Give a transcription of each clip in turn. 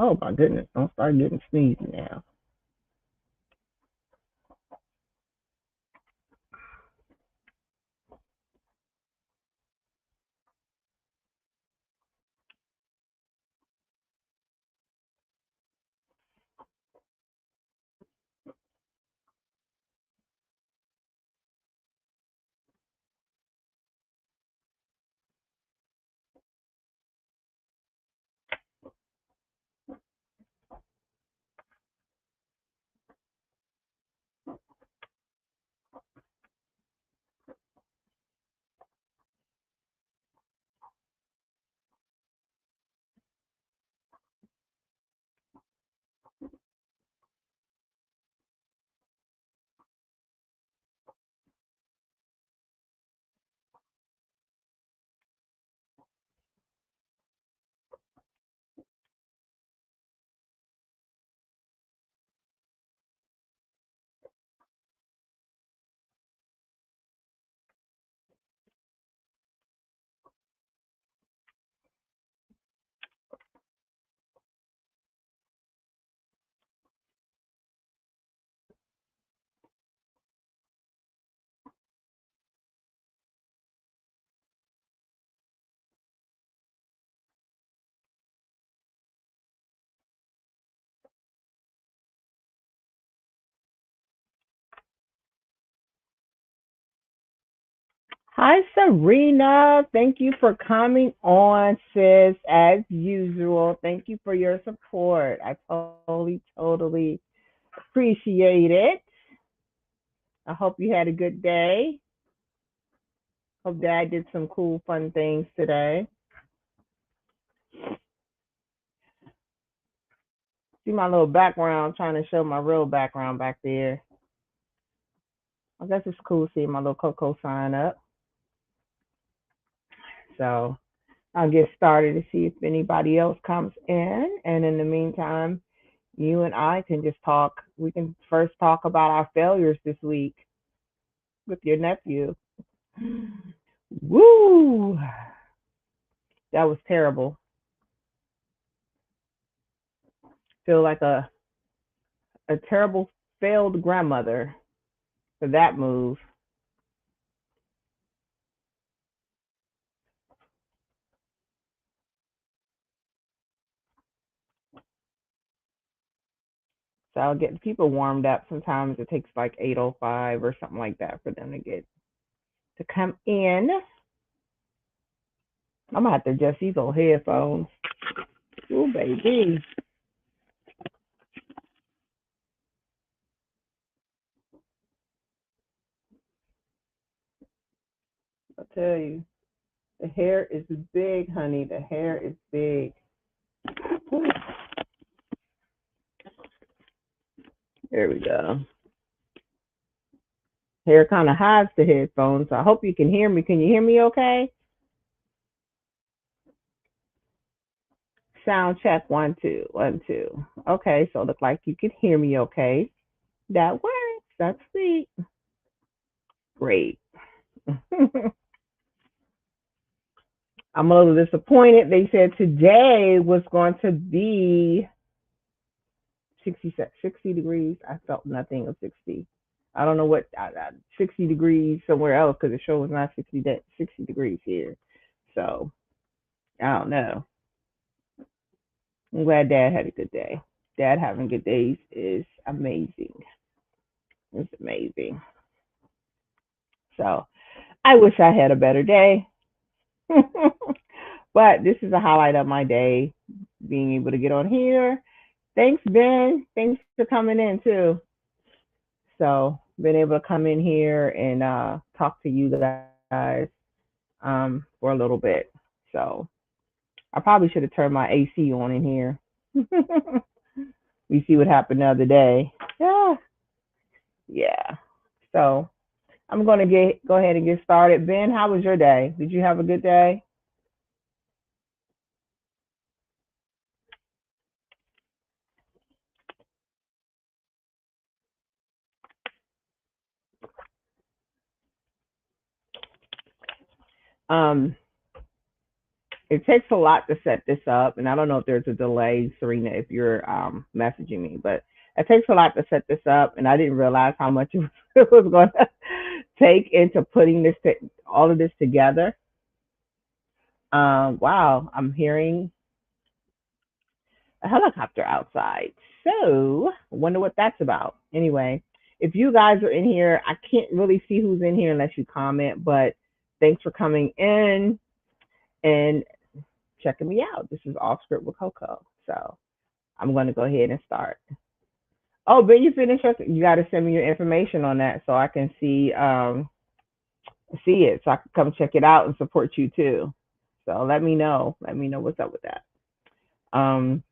Oh my goodness, don't start getting sneezy now. Hi, Serena. Thank you for coming on, sis, as usual. Thank you for your support. I totally appreciate it. I hope you had a good day. Hope Dad did some cool, fun things today. See my little background. I'm trying to show my real background back there. I guess it's cool seeing my little Coco sign up. So I'll get started to see if anybody else comes in. And in the meantime, you and I can just talk. We can first talk about our failures this week with your nephew. Woo! That was terrible. Feel like a terrible failed grandmother for that move. So I'll get people warmed up. Sometimes it takes like 8:05 or something like that for them to get to come in. I'm gonna have to adjust these old headphones. Ooh, baby. I'll tell you, the hair is big, honey. The hair is big. Ooh, there we go. Hair kind of hides the headphones. So I hope you can hear me. Can you hear me okay? Sound check 1 2 1 2. Okay, so it looks like you can hear me okay. That works. That's sweet. Great. I'm a little disappointed. They said today was going to be 60 degrees. I felt nothing of 60. I don't know what 60 degrees somewhere else because the show was not 60 degrees here. So I don't know. I'm glad Dad had a good day. Dad having good days is amazing. It's amazing. So I wish I had a better day. But this is a highlight of my day, being able to get on here. Thanks, Ben. Thanks for coming in too. So been able to come in here and talk to you guys for a little bit. So I probably should have turned my AC on in here. We see what happened the other day. Yeah, yeah. So I'm gonna go ahead and get started. Ben, how was your day? Did you have a good day? Um, it takes a lot to set this up, and I don't know if there's a delay, Serena, if you're messaging me, but it takes a lot to set this up, and I didn't realize how much it was going to take into putting all of this together. Wow, I'm hearing a helicopter outside. So, wonder what that's about. Anyway, if you guys are in here, I can't really see who's in here unless you comment, but thanks for coming in and checking me out. This is Off Script with Coco. So, I'm going to go ahead and start. Oh, but you finished. You got to send me your information on that so I can see it, so I can come check it out and support you too. So let me know. Let me know what's up with that. Um,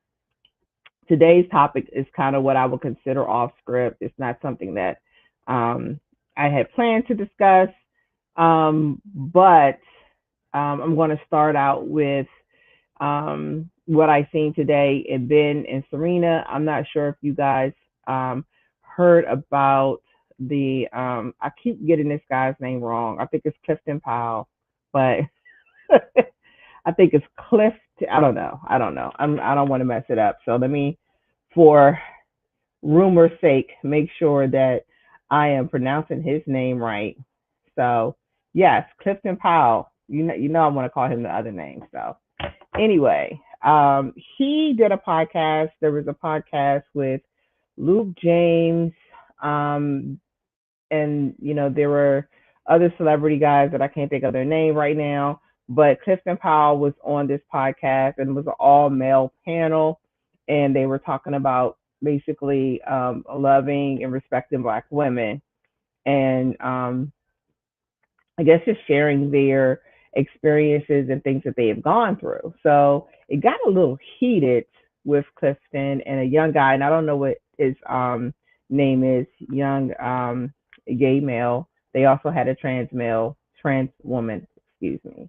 Today's topic is kind of what I would consider off script. It's not something that I had planned to discuss, but I'm going to start out with what I seen today in Ben and Serena. I'm not sure if you guys heard about I keep getting this guy's name wrong. I think it's Clifton Powell, but I think it's Cliff. I don't know. I don't know. I don't want to mess it up. So let me, for rumor's sake, make sure that I am pronouncing his name right. So yes, Clifton Powell. I want to call him the other name. So anyway, he did a podcast. There was a podcast with Luke James, and there were other celebrity guys that I can't think of their name right now. But Clifton Powell was on this podcast, and it was an all male panel, and they were talking about basically loving and respecting Black women, and I guess just sharing their experiences and things that they have gone through. So it got a little heated with Clifton and a young guy, and I don't know what his name is, young gay male. They also had a trans woman, excuse me,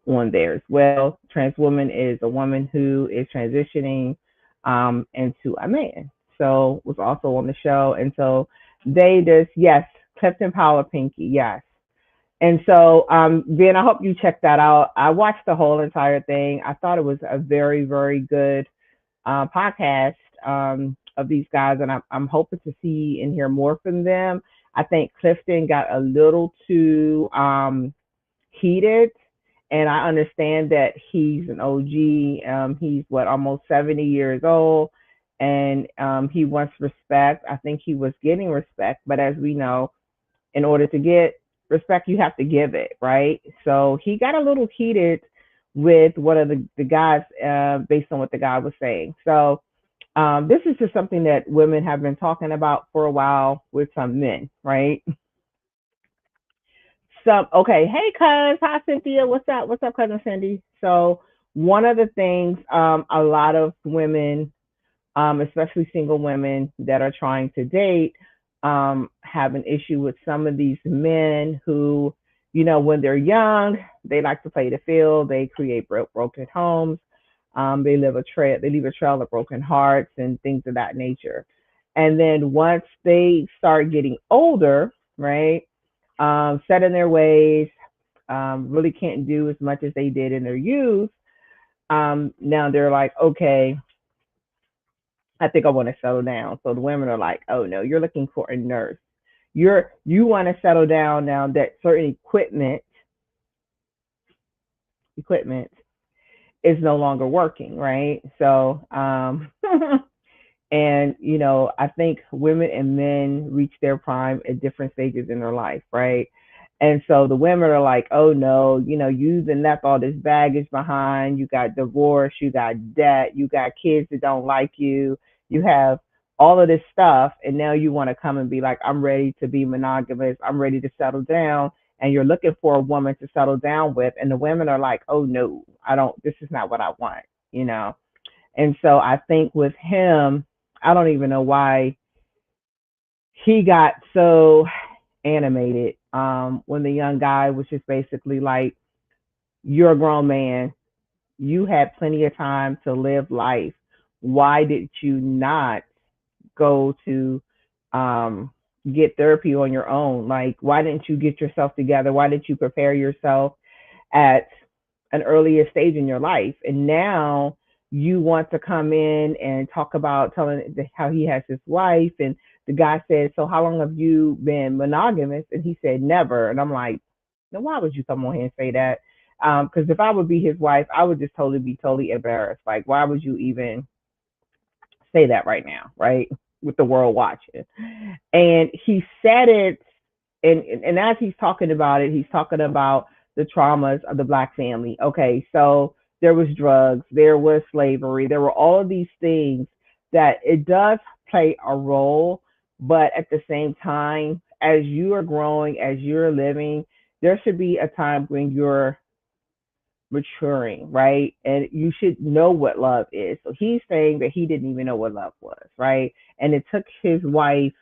on there as well. Trans woman is a woman who is transitioning into a man. So was also on the show. And so they just, yes, Clifton Powell Pinky, yes. And so, Ben, I hope you check that out. I watched the whole entire thing. I thought it was a very, very good podcast of these guys, and I'm hoping to see and hear more from them. I think Clifton got a little too heated, and I understand that he's an OG. He's almost 70 years old, and he wants respect. I think he was getting respect, but as we know, in order to get respect, you have to give it, right? So he got a little heated with one of the guys based on what the guy was saying. So this is just something that women have been talking about for a while with some men, right? Okay, hey, cuz, hi, Cynthia, what's up? What's up, cousin Cindy? So one of the things a lot of women, especially single women that are trying to date, have an issue with some of these men who, when they're young, they like to play the field, they create broken homes, they leave a trail of broken hearts and things of that nature. And then once they start getting older, right, set in their ways, really can't do as much as they did in their youth. Now they're like, okay, I think I want to settle down. So the women are like, oh no, you're looking for a nurse. You want to settle down now that certain equipment is no longer working, right? So and I think women and men reach their prime at different stages in their life, right? And so the women are like, oh no, you've left all this baggage behind. You got divorce, you got debt, you got kids that don't like you, you have all of this stuff, and now you want to come and be like, I'm ready to be monogamous, I'm ready to settle down, and you're looking for a woman to settle down with, and the women are like, oh no, I don't, this is not what I want. And so I think with him, I don't even know why he got so animated when the young guy was just basically like, you're a grown man, you had plenty of time to live life, why did you not go to get therapy on your own? Like, why didn't you get yourself together? Why didn't you prepare yourself at an earlier stage in your life, and now you want to come in and talk about telling how he has his wife, and the guy said, so how long have you been monogamous? And he said never. And I'm like, now why would you come on here and say that? Because if I would be his wife, I would just totally embarrassed. Like, why would you even say that right now, right? With the world watching. And he said it, and as he's talking about it, he's talking about the traumas of the black family. Okay, so there was drugs, there was slavery, there were all of these things that it does play a role, but at the same time, as you are growing, as you're living, there should be a time when you're maturing, right? And you should know what love is. So he's saying that he didn't even know what love was, right? And it took his wife,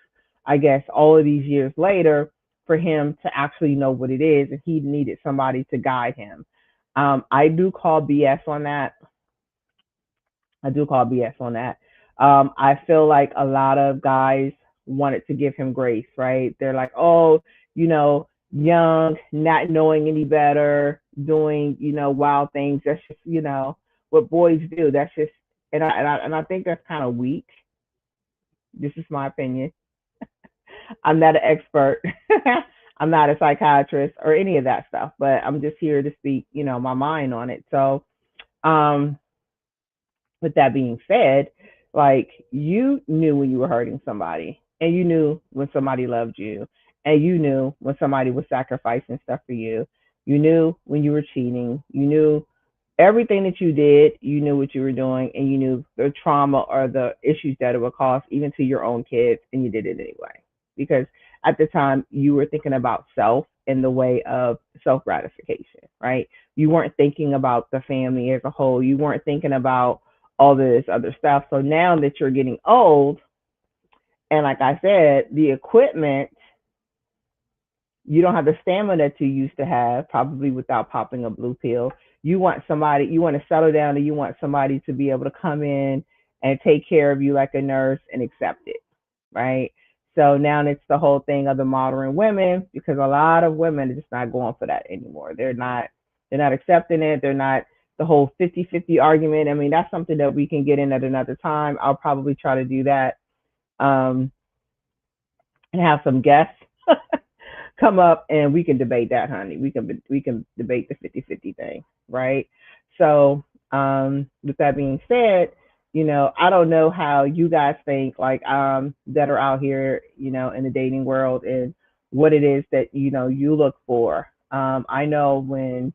I guess, all of these years later for him to actually know what it is, and he needed somebody to guide him. I do call BS on that. I do call BS on that. I feel like a lot of guys wanted to give him grace, right? They're like, oh, young, not knowing any better, doing, wild things. That's just, what boys do. That's just, and I think that's kind of weak. This is my opinion. I'm not an expert. I'm not a psychiatrist or any of that stuff, but I'm just here to speak, my mind on it. So, um, with that being said, like you knew when you were hurting somebody, and you knew when somebody loved you, and you knew when somebody was sacrificing stuff for you. You knew when you were cheating. You knew everything that you did. You knew what you were doing, and you knew the trauma or the issues that it would cause, even to your own kids, and you did it anyway. Because at the time, you were thinking about self in the way of self gratification, right? You weren't thinking about the family as a whole. You weren't thinking about all this other stuff. So now that you're getting old, and like I said, the equipment, you don't have the stamina that you used to have, probably without popping a blue pill. You want somebody, you want to settle down, and you want somebody to be able to come in and take care of you like a nurse and accept it, right? So now it's the whole thing of the modern women, because a lot of women are just not going for that anymore. They're not accepting it. They're not the whole 50-50 argument. I mean, that's something that we can get in at another time. I'll probably try to do that, and have some guests come up, and we can debate that, honey. We can debate the 50-50 thing, right? So, with that being said, I don't know how you guys think, like, that are out here, in the dating world, and what it is that, you look for. I know when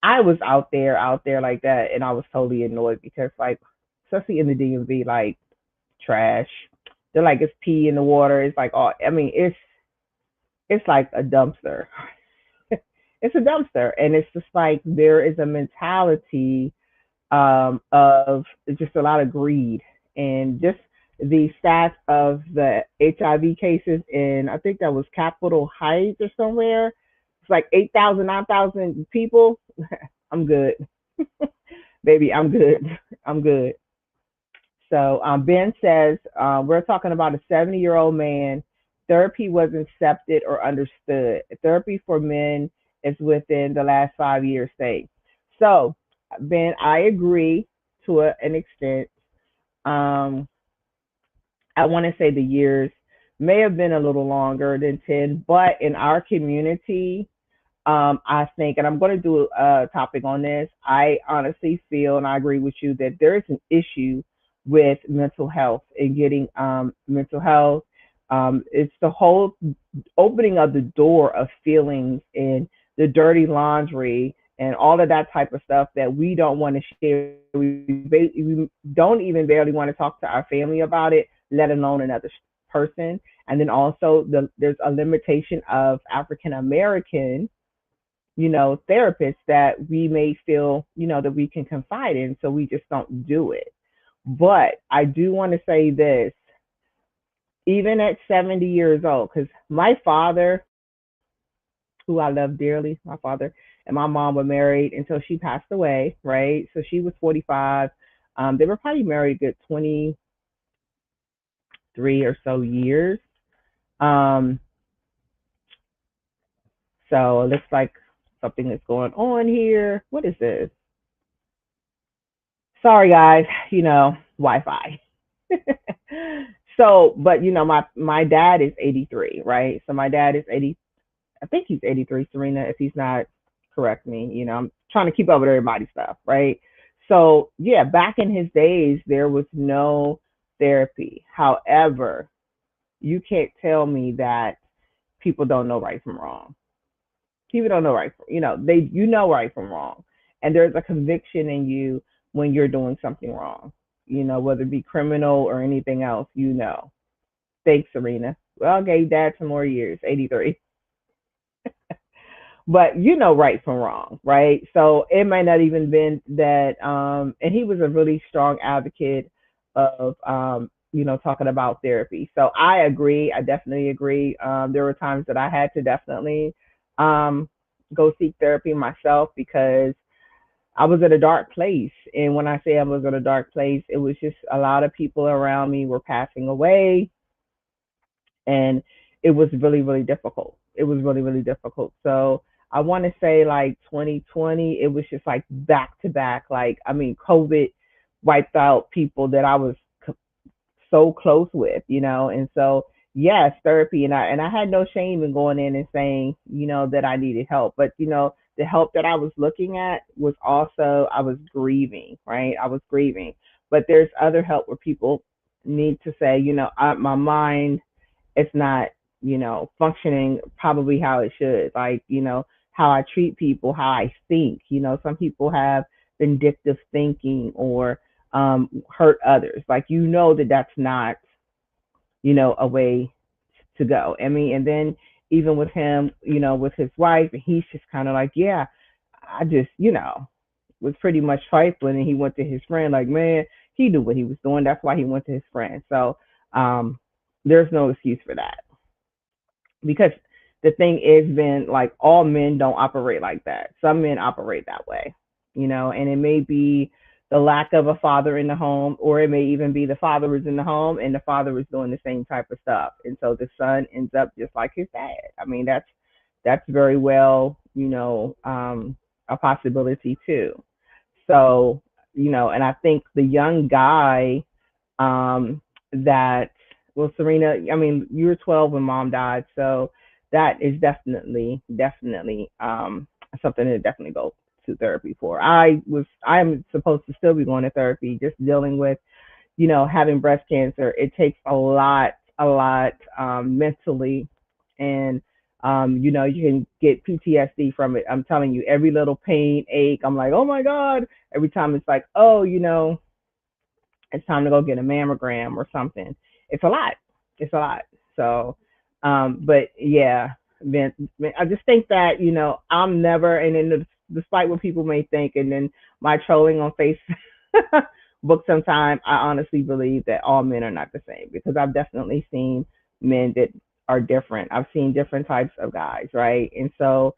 I was out there like that, and I was totally annoyed because, like, especially in the DMV, like, trash. They're like, it's pee in the water. It's like, oh, I mean, it's like a dumpster. It's a dumpster, and it's just like there is a mentality, of just a lot of greed, and just the stats of the HIV cases in, I think that was Capitol Heights or somewhere. It's like 8,000, 9,000 people. I'm good, baby. I'm good. I'm good. So, Ben says, we're talking about a 70-year-old man. Therapy wasn't accepted or understood. Therapy for men is within the last 5 years, say. So, Ben, I agree to an extent. Um, I want to say the years may have been a little longer than 10, but in our community, I think, and I'm going to do a topic on this, I honestly feel, and I agree with you, that there is an issue with mental health and getting, mental health. It's the whole opening of the door of feelings and the dirty laundry and all of that type of stuff that we don't want to share. We don't even barely want to talk to our family about it, let alone another person. And then also there's a limitation of African American, therapists that we may feel, that we can confide in. So we just don't do it. But I do want to say this, even at 70 years old, because my father, who I love dearly, my father and my mom were married until she passed away, right? So she was 45. They were probably married a good 23 or so years. Um, so it looks like something that's going on here. What is this? Sorry, guys. Wi-Fi. So, but my dad is 83, right? So my dad is 80. I think he's 83, Serena. If he's not, correct me. I'm trying to keep up with everybody's stuff, right? So yeah, back in his days, there was no therapy. However, you can't tell me that people don't know right from wrong. People don't know right from, you know right from wrong, and there's a conviction in you when you're doing something wrong. Whether it be criminal or anything else. Thanks, Serena. Well, I gave Dad some more years, 83. But right from wrong, right? So it might not even been that. And he was a really strong advocate of talking about therapy. So I agree. I definitely agree. There were times that I had to definitely um go seek therapy myself because I was at a dark place. And when I say I was at a dark place, it was just a lot of people around me were passing away, and it was really, really difficult. It was really, really difficult. So I want to say like 2020, it was just like back to back. Like, I mean, COVID wiped out people that I was so close with, and so yes, therapy, and I had no shame in going in and saying, that I needed help. But the help that I was looking at was also, I was grieving, right? I was grieving. But there's other help where people need to say, my mind, it's not, functioning probably how it should. Like, how I treat people, how I think. Some people have vindictive thinking or hurt others. Like, that that's not, a way to go. I mean, and then even with him, with his wife, he's just kind of like, yeah, I just, was pretty much trifling. And he went to his friend, like, man, he knew what he was doing. That's why he went to his friend. So there's no excuse for that, because the thing is, Ben, like, all men don't operate like that. Some men operate that way, and it may be the lack of a father in the home, or it may even be the father is in the home and the father is doing the same type of stuff. And so the son ends up just like his dad. I mean, that's very well, a possibility too. So, and I think the young guy, um, that, well, Serena, I mean, you were 12 when mom died, so that is definitely, definitely something to definitely go to therapy for. I'm supposed to still be going to therapy, just dealing with, having breast cancer. It takes a lot mentally, and you can get PTSD from it. I'm telling you, every little pain, ache, I'm like, oh my God. Every time it's like, oh, it's time to go get a mammogram or something. It's a lot. It's a lot. So, but yeah, man, I just think that, I'm never, and then despite what people may think, and then my trolling on Facebook sometimes, I honestly believe that all men are not the same, because I've definitely seen men that are different. I've seen different types of guys, right? And so,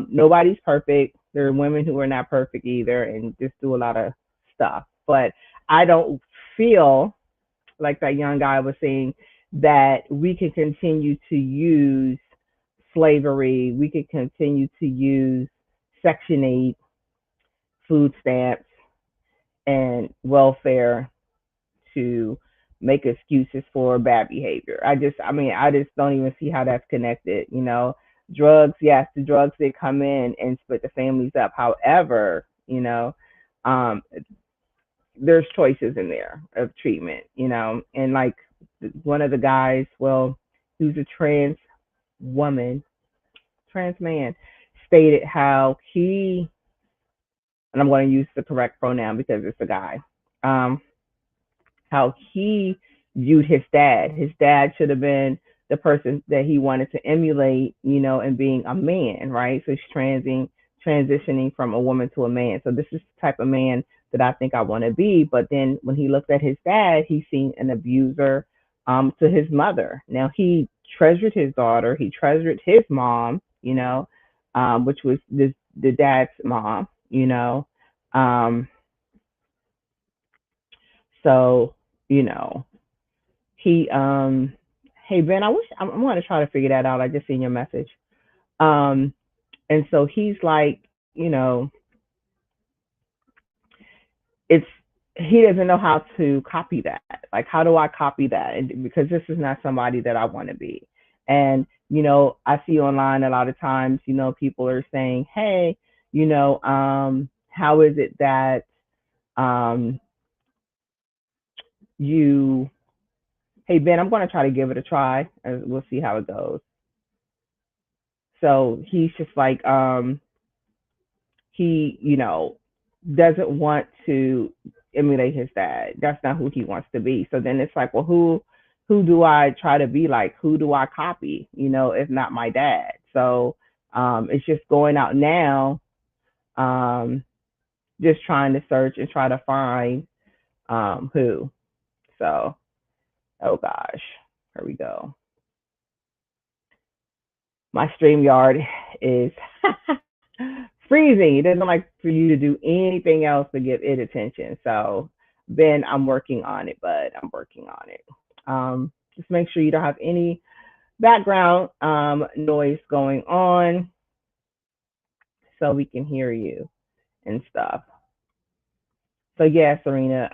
nobody's perfect. There are women who are not perfect either and just do a lot of stuff. But I don't feel like that young guy was saying that we can continue to use slavery, we could continue to use Section 8, food stamps, and welfare to make excuses for bad behavior. I just don't even see how that's connected. Drugs, yes, the drugs did come in and split the families up. However, um, there's choices in there of treatment, and like one of the guys, well, who's a woman, trans man, stated how he, and I'm going to use the correct pronoun because it's a guy, um, how he viewed his dad. His dad should have been the person that he wanted to emulate, and being a man, right? So he's transitioning from a woman to a man. So this is the type of man that I think I want to be. But then when he looked at his dad, he seen an abuser to his mother. Now he treasured his daughter. He treasured his mom, which was the dad's mom, Um, so, you know, he hey Ben, I'm gonna try to figure that out. I just seen your message. Um And so he's like, you know, it's he doesn't know how to copy that. Like, how do I copy that? And because this is not somebody that I want to be. And I see online a lot of times, people are saying, "Hey, how is it that um, you? Hey Ben, I'm going to try to give it a try, and we'll see how it goes." So he's just like, he, doesn't want to emulate his dad. That's not who he wants to be. So then it's like, well, who do I try to be like? Who do I copy? If not my dad. So it's just going out now, um, just trying to search and try to find who. So, oh gosh, here we go. My StreamYard is freezing. It doesn't like for you to do anything else to give it attention. So, Ben, I'm working on it, bud. I'm working on it. Just make sure you don't have any background noise going on so we can hear you and stuff. So, yeah, Serena,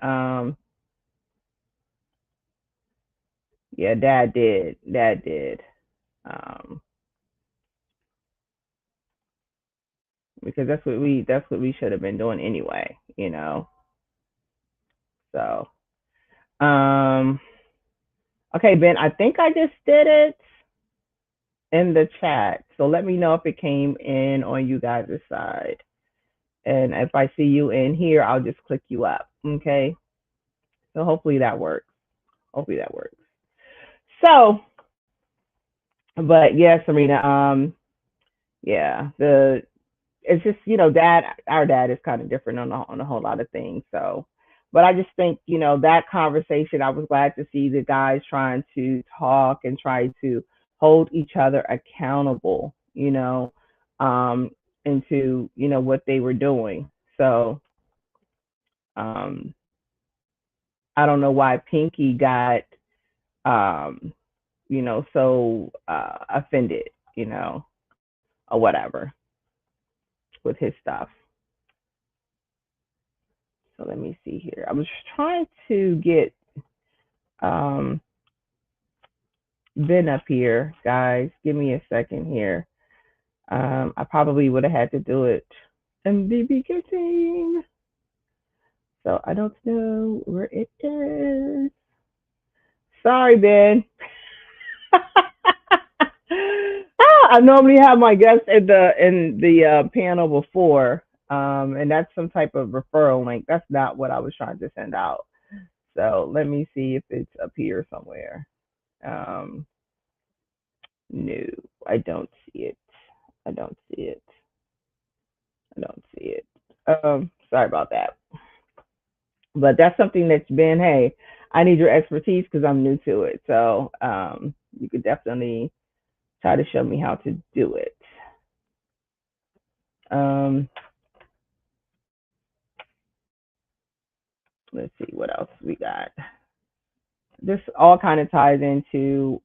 yeah, Dad did. Dad did. Um, because that's what we should have been doing anyway. So, um, okay, Ben, I think I just did it in the chat. So let me know if it came in on you guys' side. And if I see you in here, I'll just click you up. Okay. So hopefully that works. Hopefully that works. So, but yeah, Serena, yeah, it's just, our dad is kind of different on a whole lot of things. So, but I just think, that conversation, I was glad to see the guys trying to talk and try to hold each other accountable, into, what they were doing. So, um, I don't know why Pinky got, um, so offended, or whatever with his stuff. So let me see here. I was trying to get um, Ben up here, guys. Give me a second here. I probably would have had to do it in the beginning. So I don't know where it is. Sorry, Ben. I normally have my guests in the panel before, and that's some type of referral link. That's not what I was trying to send out. So let me see if it's up here somewhere. Um, no, I don't see it. I don't see it. I don't see it. Sorry about that. But that's something that's been, hey, I need your expertise because I'm new to it. So you could definitely try to show me how to do it. Um, let's see what else we got. This all kind of ties into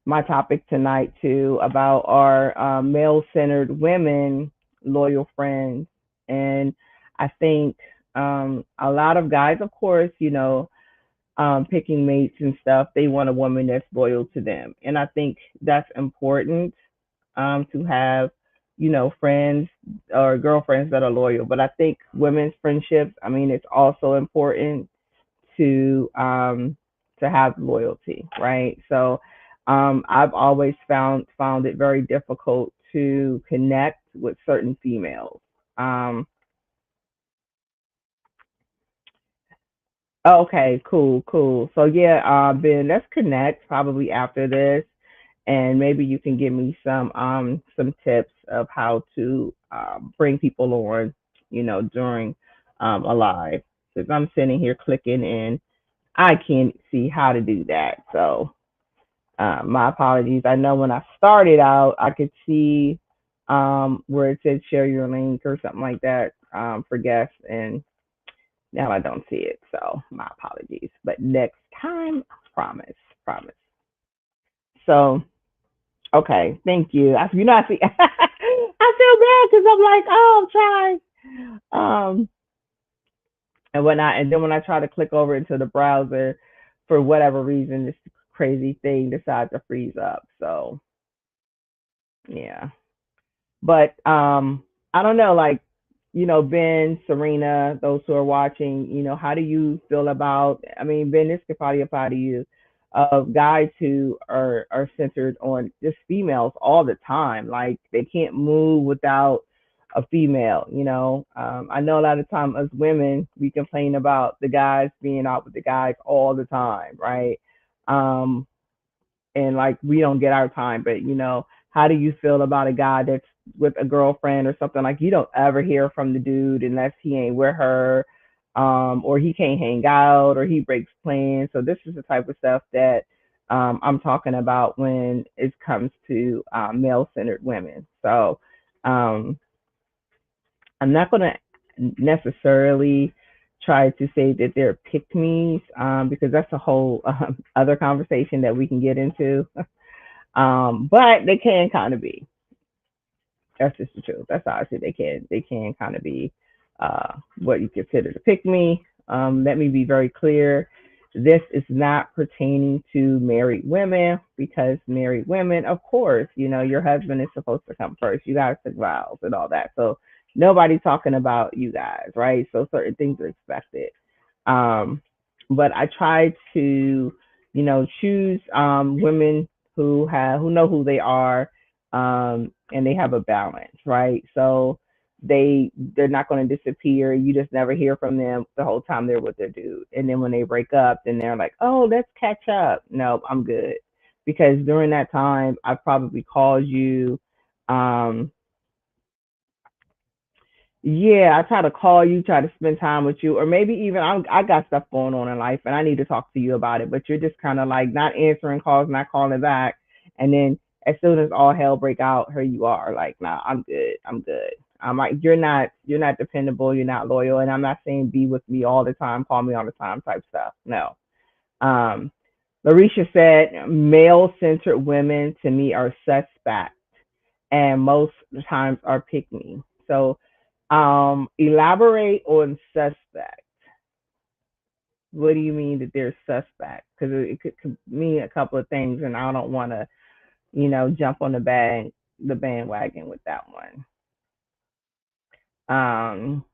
my topic tonight too, about our male-centered women loyal friends. And I think a lot of guys, of course, picking mates and stuff, they want a woman that's loyal to them. And I think that's important, to have, friends or girlfriends that are loyal. But I think women's friendships, I mean, it's also important to have loyalty, right? So I've always found it very difficult to connect with certain females. Um, okay, cool, cool. So yeah, Ben, let's connect probably after this, and maybe you can give me some tips of how to bring people on, during a live. Because I'm sitting here clicking and I can't see how to do that. So my apologies. I know when I started out, I could see where it said share your link or something like that, for guests, and now I don't see it. So my apologies. But next time, promise, promise. So okay, thank you. I see. feel bad because I'm like, oh, I'm trying. And when I and then when I try to click over into the browser, for whatever reason, this crazy thing decides to freeze up. So yeah, but I don't know, like, Ben, Serena, those who are watching, how do you feel about? I mean, Ben, this could probably apply to you. Of guys who are centered on just females all the time, like they can't move without a female. I know a lot of time as women we complain about the guys being out with the guys all the time, right? Um, and like we don't get our time. But how do you feel about a guy that's with a girlfriend or something, like you don't ever hear from the dude unless he ain't with her, or he can't hang out or he breaks plans. So this is the type of stuff that I'm talking about when it comes to male-centered women. So um, I'm not going to necessarily try to say that they're pick me's, because that's a whole other conversation that we can get into. But they can kind of be. That's just the truth. That's how I say they can kind of be what you consider to pick me. Let me be very clear. This is not pertaining to married women, because married women, of course, your husband is supposed to come first. You guys took vows and all that. So nobody's talking about you guys, right? So certain things are expected. Um, but I try to, choose women who know who they are, and they have a balance, right? So they're not going to disappear. You just never hear from them the whole time they're with their dude, and then when they break up, then they're like, "Oh, let's catch up." No, I'm good, because during that time, I probably called you. Um, yeah, I try to call you, try to spend time with you, or maybe even I got stuff going on in life and I need to talk to you about it, but you're just kind of like not answering calls, not calling back, and then as soon as all hell break out, here you are, like, nah, I'm good, I'm good. I'm like, you're not dependable, you're not loyal, and I'm not saying be with me all the time, call me all the time type stuff. No. Um, Larisha said, male-centered women to me are suspect, and most times are pick me. So elaborate on suspect. What do you mean that they're suspect? Because it could mean a couple of things, and I don't want to, jump on the bandwagon with that one. Um,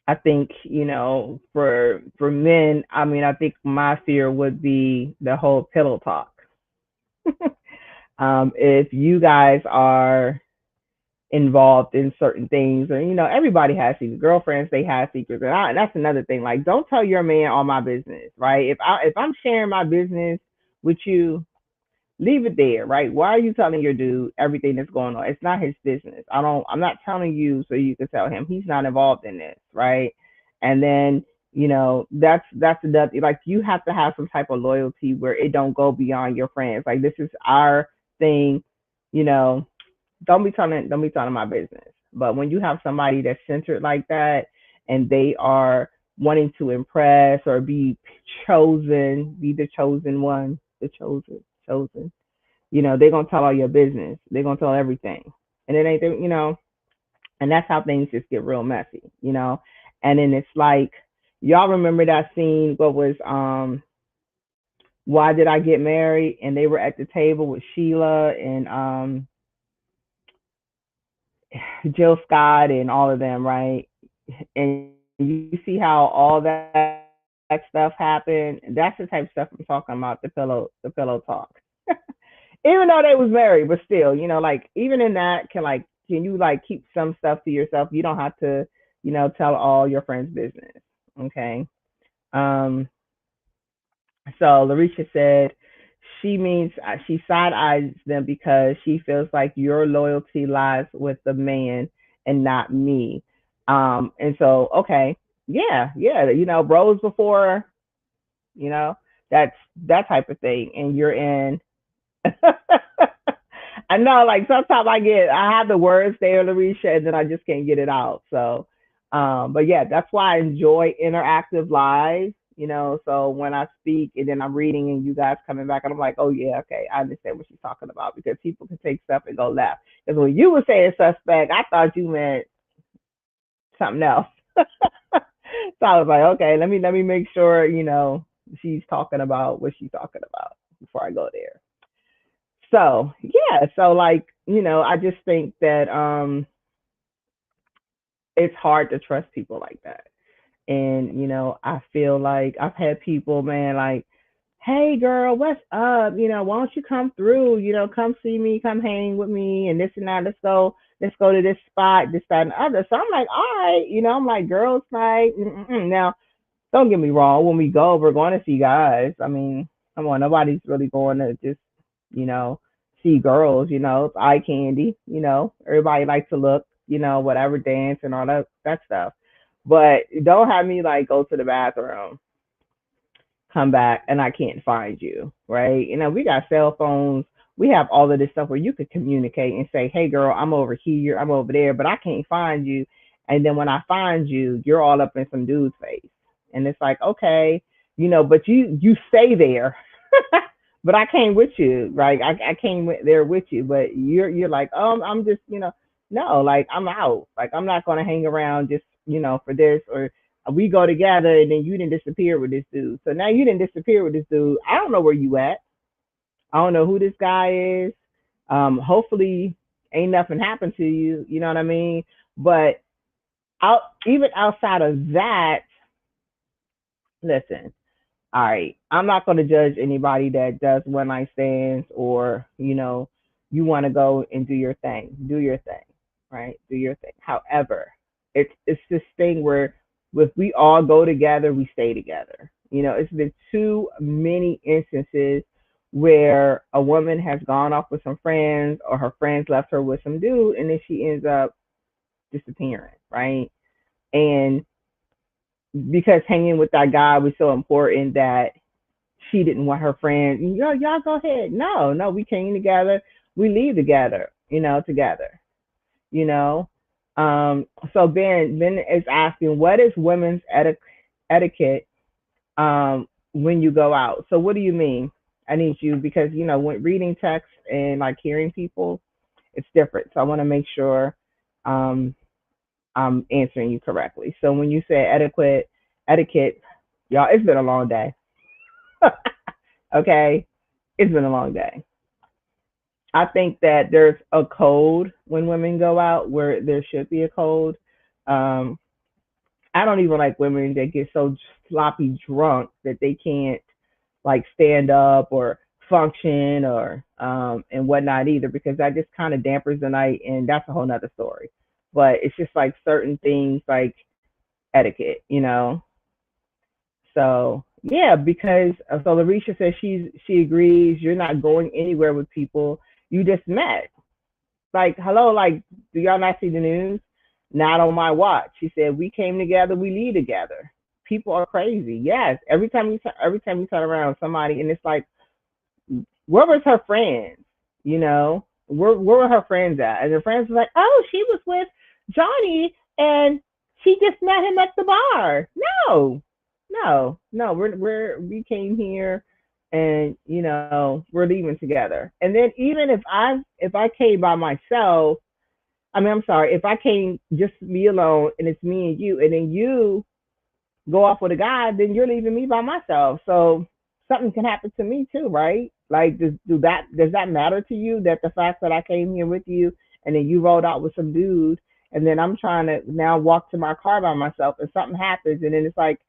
I think, for men, I mean, I think my fear would be the whole pillow talk. If you guys are involved in certain things, or everybody has secrets, girlfriends, they have secrets, and that's another thing, like, don't tell your man all my business, right? If I'm sharing my business with you, leave it there, right? Why are you telling your dude everything that's going on? It's not his business. I'm not telling you so you can tell him. He's not involved in this, right? And then that's another, like, you have to have some type of loyalty where it don't go beyond your friends. Like, this is our thing, you know don't be telling my business. But when you have somebody that's centered like that, and they are wanting to impress or be chosen, be the chosen one, the chosen, they're gonna tell all your business. They're gonna tell everything. And it ain't and that's how things just get real messy. And then it's like, y'all remember that scene, what was Why Did I Get Married? And they were at the table with Sheila and Jill Scott and all of them, right? And you see how all that stuff happened. That's the type of stuff I'm talking about. The pillow talk. Even though they was married, but still, like, even in that, can you like keep some stuff to yourself? You don't have to, tell all your friends' business. Okay. Um. So Larisha said she means she side eyes them because she feels like your loyalty lies with the man and not me. And so, okay, yeah, yeah, bros before, you know, that's that type of thing. And you're in. I know, like, sometimes I have the words there, Larisha, and then I just can't get it out. So, but yeah, that's why I enjoy interactive live. So when I speak and then I'm reading and you guys coming back, and I'm like, oh yeah, okay, I understand what she's talking about, because people can take stuff and go left. Because when you were saying suspect, I thought you meant something else. So I was like, okay, let me make sure, she's talking about what she's talking about before I go there. So yeah, so like, I just think that it's hard to trust people like that. And, I feel like I've had people, man, like, hey girl, what's up? Why don't you come through? Come see me, come hang with me, and this and that. Let's go to this spot, this, that, and the other. So I'm like, all right, I'm like, girls night. Mm-mm. Now, don't get me wrong, when we go, we're going to see guys. I mean, come on, nobody's really going to just, you know, see girls, it's eye candy, everybody likes to look, whatever, dance and all that stuff. But don't have me like go to the bathroom, come back, and I can't find you, right? We got cell phones. We have all of this stuff where you could communicate and say, hey, girl, I'm over here, I'm over there, but I can't find you. And then when I find you, you're all up in some dude's face. And it's like, okay, but you stay there. But I came with you, right? I came there with you, but you're like, I'm just, no, like I'm out. Like I'm not gonna hang around just, for this, or we go together and then you didn't disappear with this dude. So now you didn't disappear with this dude. I don't know where you at. I don't know who this guy is. Hopefully ain't nothing happened to you. You know what I mean? But even outside of that, listen, all right, I'm not going to judge anybody that does one night stands, or, you want to go and do your thing. Do your thing, right? Do your thing. However, it's this thing where if we all go together, we stay together. It's been too many instances where a woman has gone off with some friends, or her friends left her with some dude, and then she ends up disappearing, right? And because hanging with that guy was so important that she didn't want her friends, y'all go ahead. No, we came together, we leave together, together, you know. So Ben is asking, what is women's etiquette when you go out? So what do you mean? I need you, because when reading text and like hearing people, it's different. So I want to make sure um, I'm answering you correctly. So when you say etiquette, y'all, it's been a long day. Okay, it's been a long day. I think that there's a code when women go out, where there should be a code. Um, I don't even like women that get so sloppy drunk that they can't like stand up or function, or and whatnot either, because that just kind of dampers the night, and that's a whole nother story. But it's just like certain things like etiquette, So yeah, because so Larisha says she agrees. You're not going anywhere with people you just met. Like, hello, like, do y'all not see the news? Not on my watch. She said, we came together, we leave together. People are crazy. Yes, every time you turn around somebody, and it's like, where was her friends? Where were her friends at? And her friends were like, oh, she was with Johnny, and she just met him at the bar. No, no, we came here, and we're leaving together. And then even if I came by myself, I mean, I'm sorry, if I came just me alone, and it's me and you, and then you go off with a guy, then you're leaving me by myself. So something can happen to me too, right? Like, does that matter to you, that the fact that I came here with you, and then you rolled out with some dude, and then I'm trying to now walk to my car by myself, and something happens, and then it's like,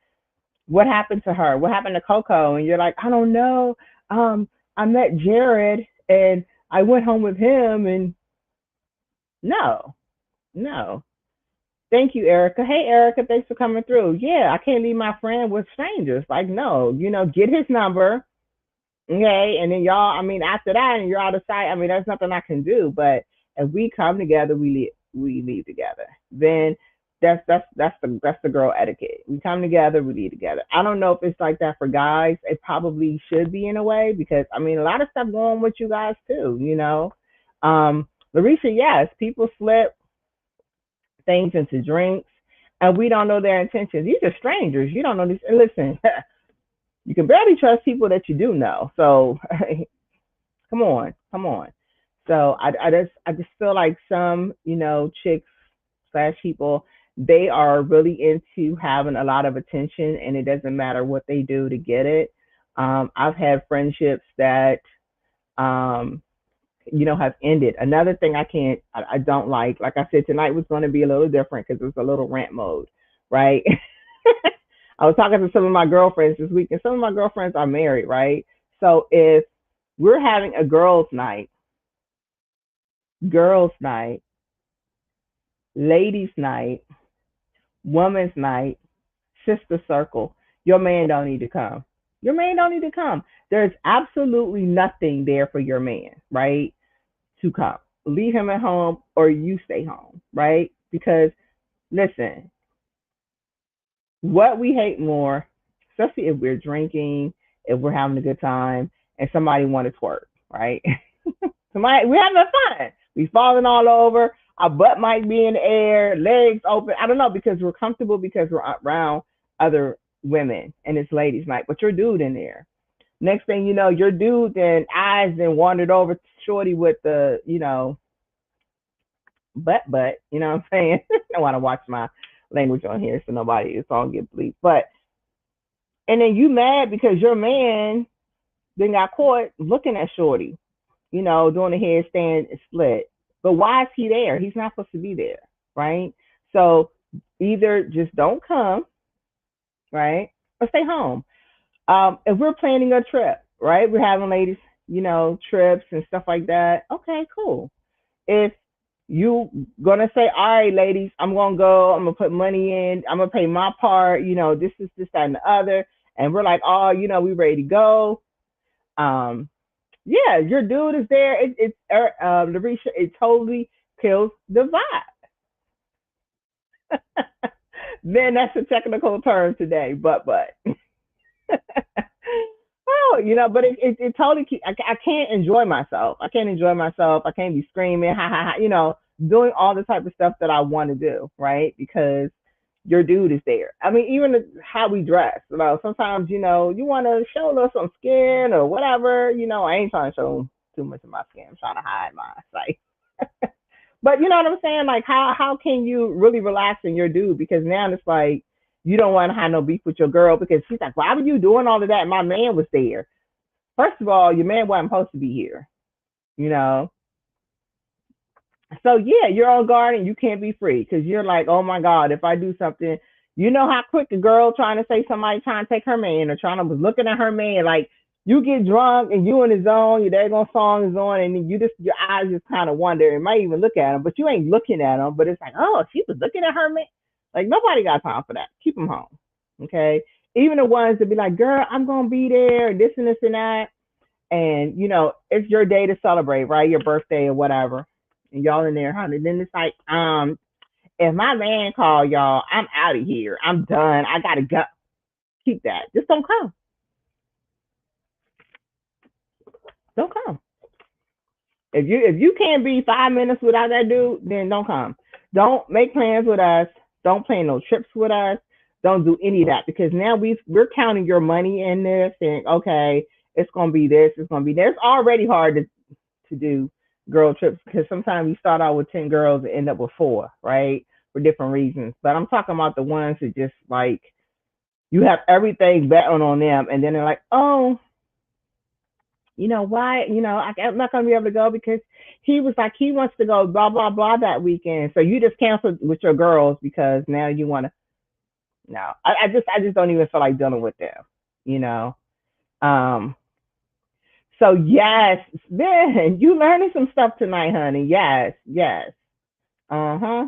what happened to her? What happened to Coco? And you're like, I don't know. I met Jared, and I went home with him, and no, no. Thank you, Erica. Hey, Erica, thanks for coming through. Yeah, I can't leave my friend with strangers. Like, no, get his number, okay? And then y'all, I mean, after that, and you're out of sight, I mean, there's nothing I can do. But if we come together, we leave together. Then that's the girl etiquette. We come together, we leave together. I don't know if it's like that for guys. It probably should be in a way, because I mean, a lot of stuff going with you guys too. Larissa, yes, people slip things into drinks, and we don't know their intentions. These are strangers. You don't know this. And listen, you can barely trust people that you do know. So come on, come on. So I just feel like some, chicks slash people, they are really into having a lot of attention, and it doesn't matter what they do to get it. I've had friendships that um, have ended. Another thing I don't like I said, tonight was going to be a little different because it was a little rant mode, right? I was talking to some of my girlfriends this week, and some of my girlfriends are married, right? So if we're having a girls' night, ladies' night, women's night, sister circle, your man don't need to come. Your man don't need to come. There's absolutely nothing there for your man, right? To come. Leave him at home or you stay home, right? Because listen, what we hate more, especially if we're drinking, if we're having a good time, and somebody want to twerk, right? Somebody, we're having fun. We falling all over. Our butt might be in the air, legs open. I don't know, because we're comfortable, because we're around other women and it's ladies' night. But your dude in there. Next thing you know, your dude then eyes then wandered over to shorty with the, butt. You know what I'm saying? I want to watch my language on here so nobody, it's all get bleeped. But and then you mad because your man then got caught looking at shorty, doing a headstand split. But why is he there? He's not supposed to be there, right? So either just don't come, right, or stay home. If we're planning a trip, right, we're having ladies, trips and stuff like that. Okay, cool. If you gonna say, all right, ladies, I'm gonna go, I'm gonna put money in, I'm gonna pay my part, this is this, that, and the other, and we're like, oh, we ready to go. Um, yeah, your dude is there. Larisha, it totally kills the vibe. Man, that's a technical term today, but. Oh, but it totally I can't enjoy myself. I can't enjoy myself. I can't be screaming, ha ha ha, doing all the type of stuff that I want to do, right? Because your dude is there. I mean, even how we dress. Sometimes you want to show a little some skin or whatever. I ain't trying to show too much of my skin. I'm trying to hide my sight. But you know what I'm saying? Like, how can you really relax in your dude? Because now it's like you don't want to have no beef with your girl because she's like, why were you doing all of that? My man was there. First of all, your man wasn't supposed to be here, you know. So yeah, you're on guard and you can't be free because you're like, oh my god, if I do something, you know how quick a girl trying to say somebody trying to take her man or trying to was looking at her man like you get drunk and you in the zone, your daggone song is on, and you just your eyes just kind of wander and might even look at him, but you ain't looking at him. But it's like, oh, she was looking at her man. Like nobody got time for that. Keep them home, okay? Even the ones that be like, girl, I'm gonna be there, this and this and that, and it's your day to celebrate, right? Your birthday or whatever, and y'all in there, honey. Then it's like, if my man call y'all, I'm out of here. I'm done. I gotta go. Keep that. Just don't come. Don't come. If you can't be 5 minutes without that dude, then don't come. Don't make plans with us. Don't plan no trips with us. Don't do any of that because now we're counting your money in this and okay, it's gonna be this, it's gonna be this. It's already hard to do girl trips because sometimes you start out with 10 girls and end up with 4, right? For different reasons. But I'm talking about the ones that just like you have everything bet on them and then they're like, oh, why, I'm not gonna be able to go because he was like he wants to go blah blah blah that weekend. So you just canceled with your girls because now you wanna no. I just don't even feel like dealing with them, you know. Um so yes, man, you learning some stuff tonight, honey. Yes, yes. Uh-huh.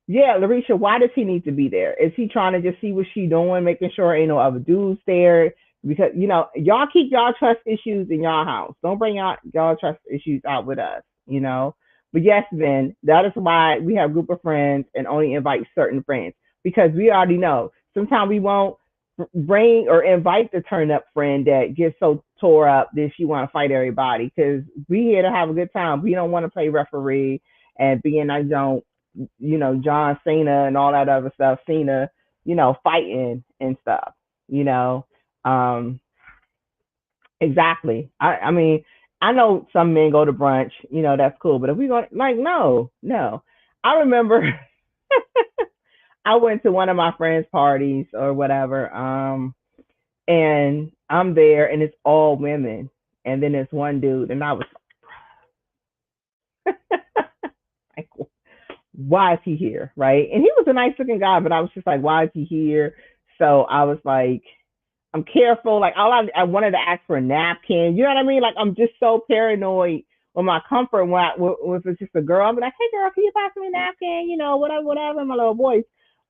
Yeah, Larisha, why does he need to be there? Is he trying to just see what she doing, making sure ain't no other dudes there? Because y'all keep y'all trust issues in y'all house. Don't bring y'all trust issues out with us. But yes, Ben, that is why we have a group of friends and only invite certain friends because we already know. Sometimes we won't bring or invite the turn up friend that gets so tore up that she want to fight everybody because we here to have a good time. We don't want to play referee and be in our zone, John Cena and all that other stuff, Cena, fighting and stuff, you know. Um, exactly. I mean, I know some men go to brunch, that's cool. But if we go, like, no, no. I remember I went to one of my friends' parties or whatever, and I'm there, and it's all women, and then there's one dude, and I was like, why is he here, right? And he was a nice looking guy, but I was just like, why is he here? So I was like, I'm careful. Like I wanted to ask for a napkin. You know what I mean? Like I'm just so paranoid with my comfort when if it's just a girl. I'm like, hey girl, can you pass me a napkin? Whatever, whatever, my little voice.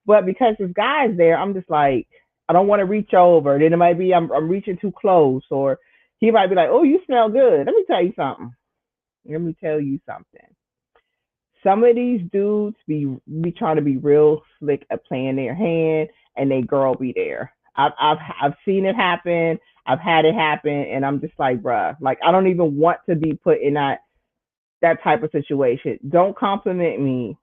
But because this guy's there, I'm just like, I don't want to reach over. Then it might be I'm reaching too close, or he might be like, oh, you smell good. Let me tell you something. Let me tell you something. Some of these dudes be trying to be real slick at playing their hand, and they girl be there. I've seen it happen. I've had it happen, and I'm just like, bruh, like I don't even want to be put in that type of situation. Don't compliment me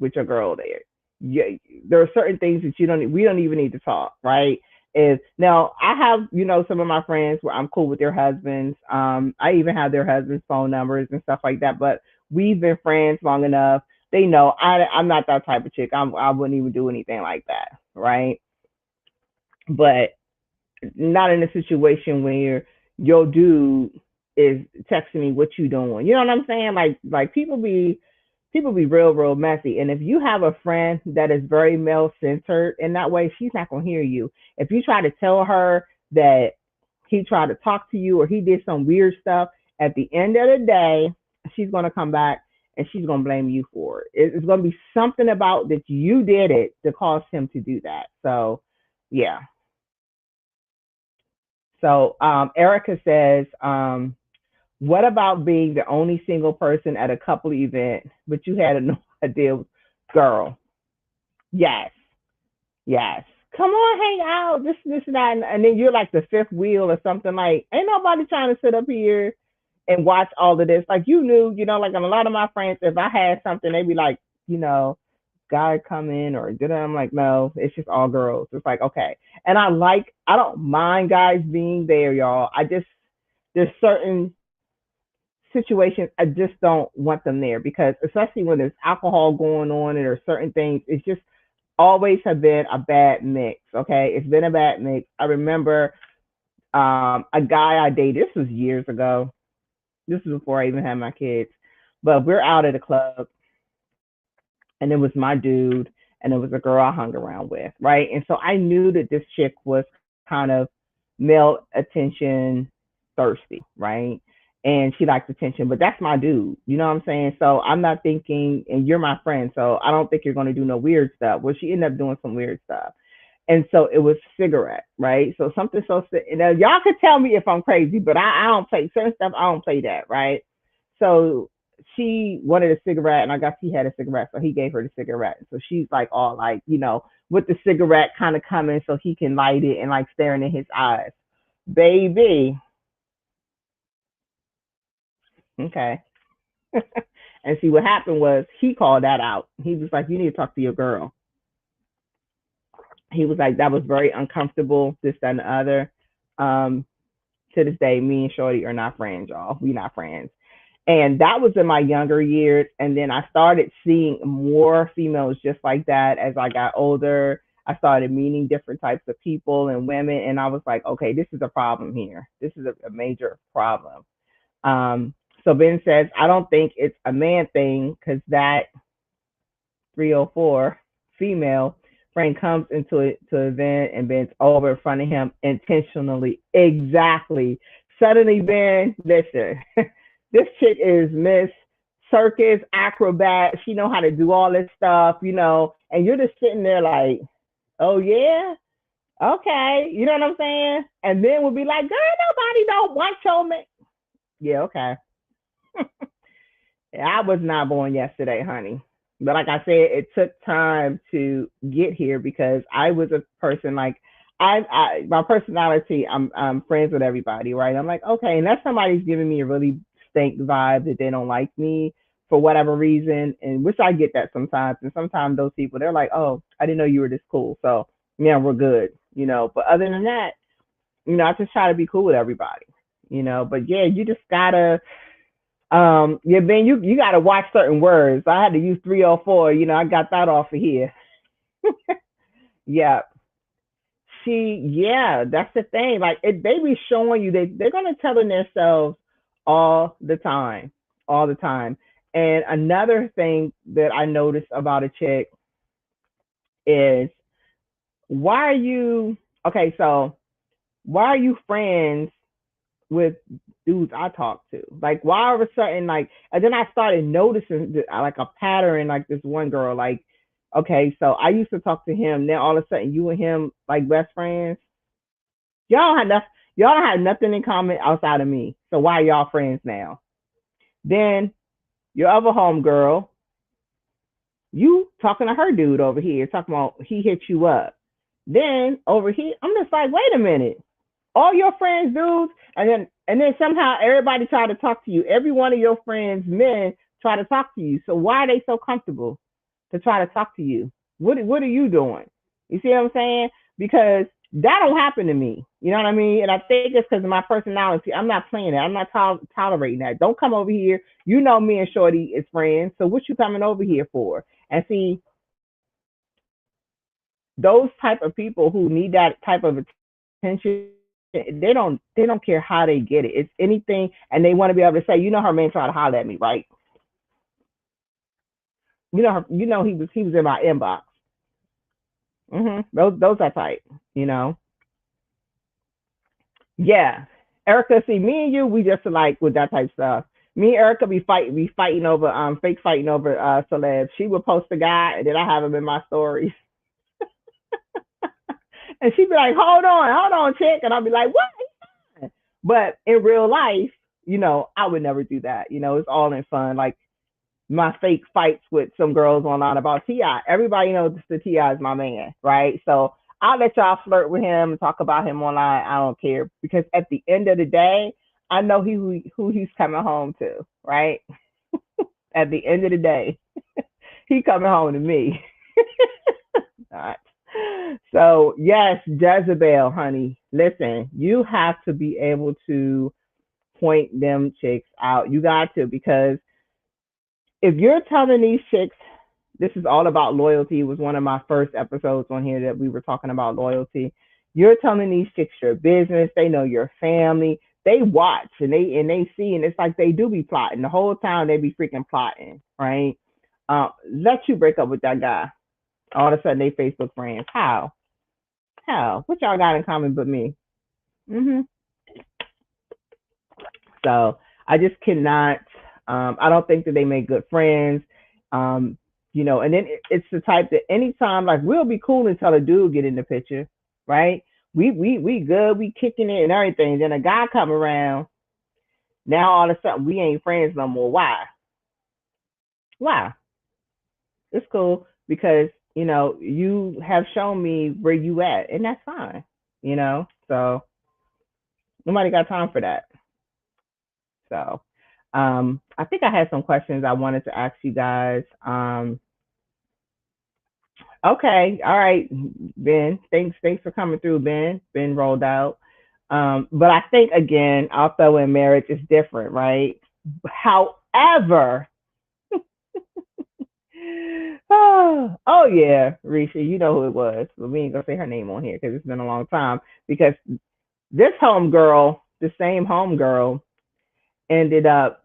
with your girl there. Yeah, there are certain things that we don't even need to talk, right? Is now I have, some of my friends where I'm cool with their husbands. I even have their husbands' phone numbers and stuff like that. But we've been friends long enough. They know I'm not that type of chick. I wouldn't even do anything like that, right? But not in a situation where your dude is texting me what you doing. You know what I'm saying? Like people be real messy. And if you have a friend that is very male centered in that way, she's not gonna hear you. If you try to tell her that he tried to talk to you or he did some weird stuff, at the end of the day, she's gonna come back and she's gonna blame you for it. It's gonna be something about that you did it to cause him to do that. So yeah. So Erica says, what about being the only single person at a couple event, but you had no idea? Girl, yes, yes. Come on, hang out, this, and that. And then you're like the fifth wheel or something. Like, ain't nobody trying to sit up here and watch all of this. Like, you knew, like, and a lot of my friends, if I had something, they'd be like, guy come in or did I'm like, no, it's just all girls. It's like, okay. And I don't mind guys being there, y'all. There's certain situations I just don't want them there because especially when there's alcohol going on and there's certain things, it's just always have been a bad mix. Okay. It's been a bad mix. I remember a guy I dated, this was years ago. This was before I even had my kids. But we're out at a club and it was my dude and it was a girl I hung around with, right? And so I knew that this chick was kind of male attention thirsty, right? And she likes attention, but that's my dude. You know what I'm saying? So I'm not thinking, and you're my friend, so I don't think you're going to do no weird stuff. Well, she ended up doing some weird stuff. And so it was cigarette, right? So something so, now y'all could tell me if I'm crazy, but I don't play certain stuff. I don't play that, right? So she wanted a cigarette, and I guess he had a cigarette, so he gave her the cigarette. So she's like all like, with the cigarette kind of coming so he can light it and like staring in his eyes. Baby. Okay. And see what happened was he called that out. He was like, you need to talk to your girl. He was like, that was very uncomfortable, this, that, and the other. Um, to this day, me and Shorty are not friends, y'all. We not friends. And that was in my younger years. And then I started seeing more females just like that as I got older. I started meeting different types of people and women. And I was like, okay, this is a problem here. This is a major problem. So Ben says, I don't think it's a man thing because that 304 female friend comes into it to event and bends over in front of him intentionally. Exactly. Suddenly, Ben, listen, this chick is Miss Circus acrobat. She know how to do all this stuff, and you're just sitting there like, oh yeah, okay, you know what I'm saying? And then we'll be like, girl, nobody don't want your man. Yeah, okay. I was not born yesterday, honey. But like I said, it took time to get here because I was a person like my personality, I'm friends with everybody, right? I'm like, okay, unless somebody's giving me a really stink vibe that they don't like me for whatever reason, and which I get that sometimes. And sometimes those people, they're like, oh, I didn't know you were this cool. So yeah, we're good, But other than that, I just try to be cool with everybody, But yeah, you just gotta yeah, Ben, you gotta watch certain words. I had to use 304, I got that off of here. Yeah. Yeah, that's the thing. Like they be showing you they're gonna telling themselves all the time. All the time. And another thing that I noticed about a chick is why are you okay, so why are you friends with dudes I talk to? Like, why all of a sudden, like, and then I started noticing like a pattern, like this one girl, like, okay, so I used to talk to him, then all of a sudden you and him like best friends. Y'all had nothing. Y'all don't have nothing in common outside of me. So why are y'all friends now? Then your other homegirl, you talking to her dude over here, talking about he hit you up. Then over here, I'm just like, wait a minute. All your friends dudes, and then somehow everybody try to talk to you. Every one of your friends men try to talk to you. So why are they so comfortable to try to talk to you? What are you doing? You see what I'm saying? Because that don't happen to me. You know what I mean? And I think it's because of my personality. I'm not playing that. I'm not tolerating that. Don't come over here. You know me and Shorty is friends. So what you coming over here for? And see, those type of people who need that type of attention, they don't care how they get it. It's anything, and they want to be able to say, her man tried to holler at me, right? He was in my inbox. Those are tight. You know, yeah. Erica, see me and you, we just like with that type of stuff. Me and Erica be fighting over fake fighting over celebs. She would post a guy, and then I have him in my stories. And she'd be like, hold on, chick. And I'll be like, what? But in real life, I would never do that. It's all in fun. Like my fake fights with some girls online about T.I. Everybody knows the T.I. is my man, right? So I'll let y'all flirt with him and talk about him online. I don't care because at the end of the day, I know who he's coming home to, right? At the end of the day, he coming home to me. All right. So yes, Jezebel, honey. Listen, you have to be able to point them chicks out. You got to, because if you're telling these chicks this is all about loyalty, it was one of my first episodes on here that we were talking about loyalty. You're telling these chicks your business, they know your family, they watch and they see, and it's like they do be plotting the whole time. They be freaking plotting, right? Let you break up with that guy. All of a sudden they Facebook friends. How? How? What y'all got in common but me? hmm So I just cannot. I don't think that they make good friends. Um, and then it's the type that anytime, like, we'll be cool until a dude get in the picture, right? We good, we kicking it and everything. Then a guy come around. Now all of a sudden we ain't friends no more. Why? Why? It's cool because you have shown me where you at, and that's fine. So nobody got time for that. So I think I had some questions I wanted to ask you guys. Okay, all right, Ben. Thanks for coming through, Ben. Ben rolled out. But I think again, I'll throw in marriage is different, right? However, oh yeah, Risha, you know who it was. But we ain't gonna say her name on here because it's been a long time. Because this homegirl, the same homegirl, ended up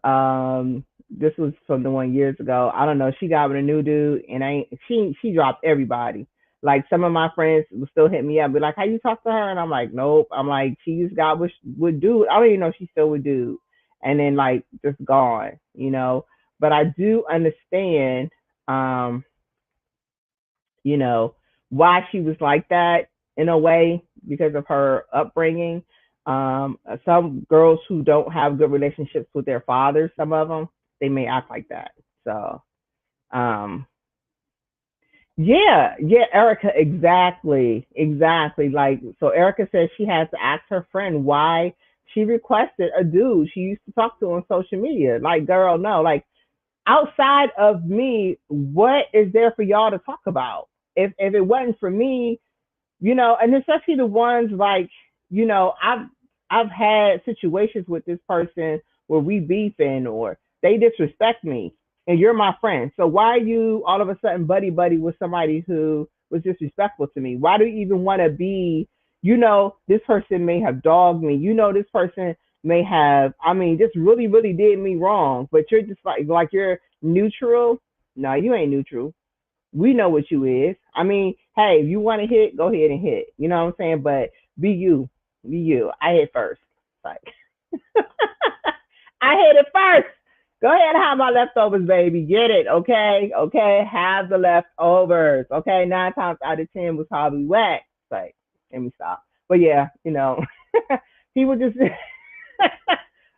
this was from the one years ago. I don't know. She got with a new dude, and she dropped everybody. Like some of my friends would still hit me up, be like, "How you talk to her?" And I'm like, "Nope." I'm like, "She just got with dude. I don't even know if she's still with dude." And then like just gone. But I do understand, um, you know, why she was like that in a way because of her upbringing. Some girls who don't have good relationships with their fathers, some of them, they may act like that. So, um, yeah, Erica, exactly. Like, so Erica says she has to ask her friend why she requested a dude she used to talk to on social media. Like, girl, no, like outside of me, what is there for y'all to talk about? If it wasn't for me, and especially the ones like, I've I've had situations with this person where we beefing or they disrespect me, and you're my friend. So why are you all of a sudden buddy buddy with somebody who was disrespectful to me? Why do you even want to be? You know, this person may have dogged me. You know, this person may have, I mean, just really, really did me wrong. But you're just like you're neutral. No, you ain't neutral. We know what you is. I mean, hey, if you want to hit, go ahead and hit. You know what I'm saying? But be you. Be you. I hit first. Like I hit it first. Go ahead and have my leftovers, baby. Get it, okay? Okay, have the leftovers. Okay, 9 times out of 10 was probably whack. Like, let me stop. But yeah, you know, people just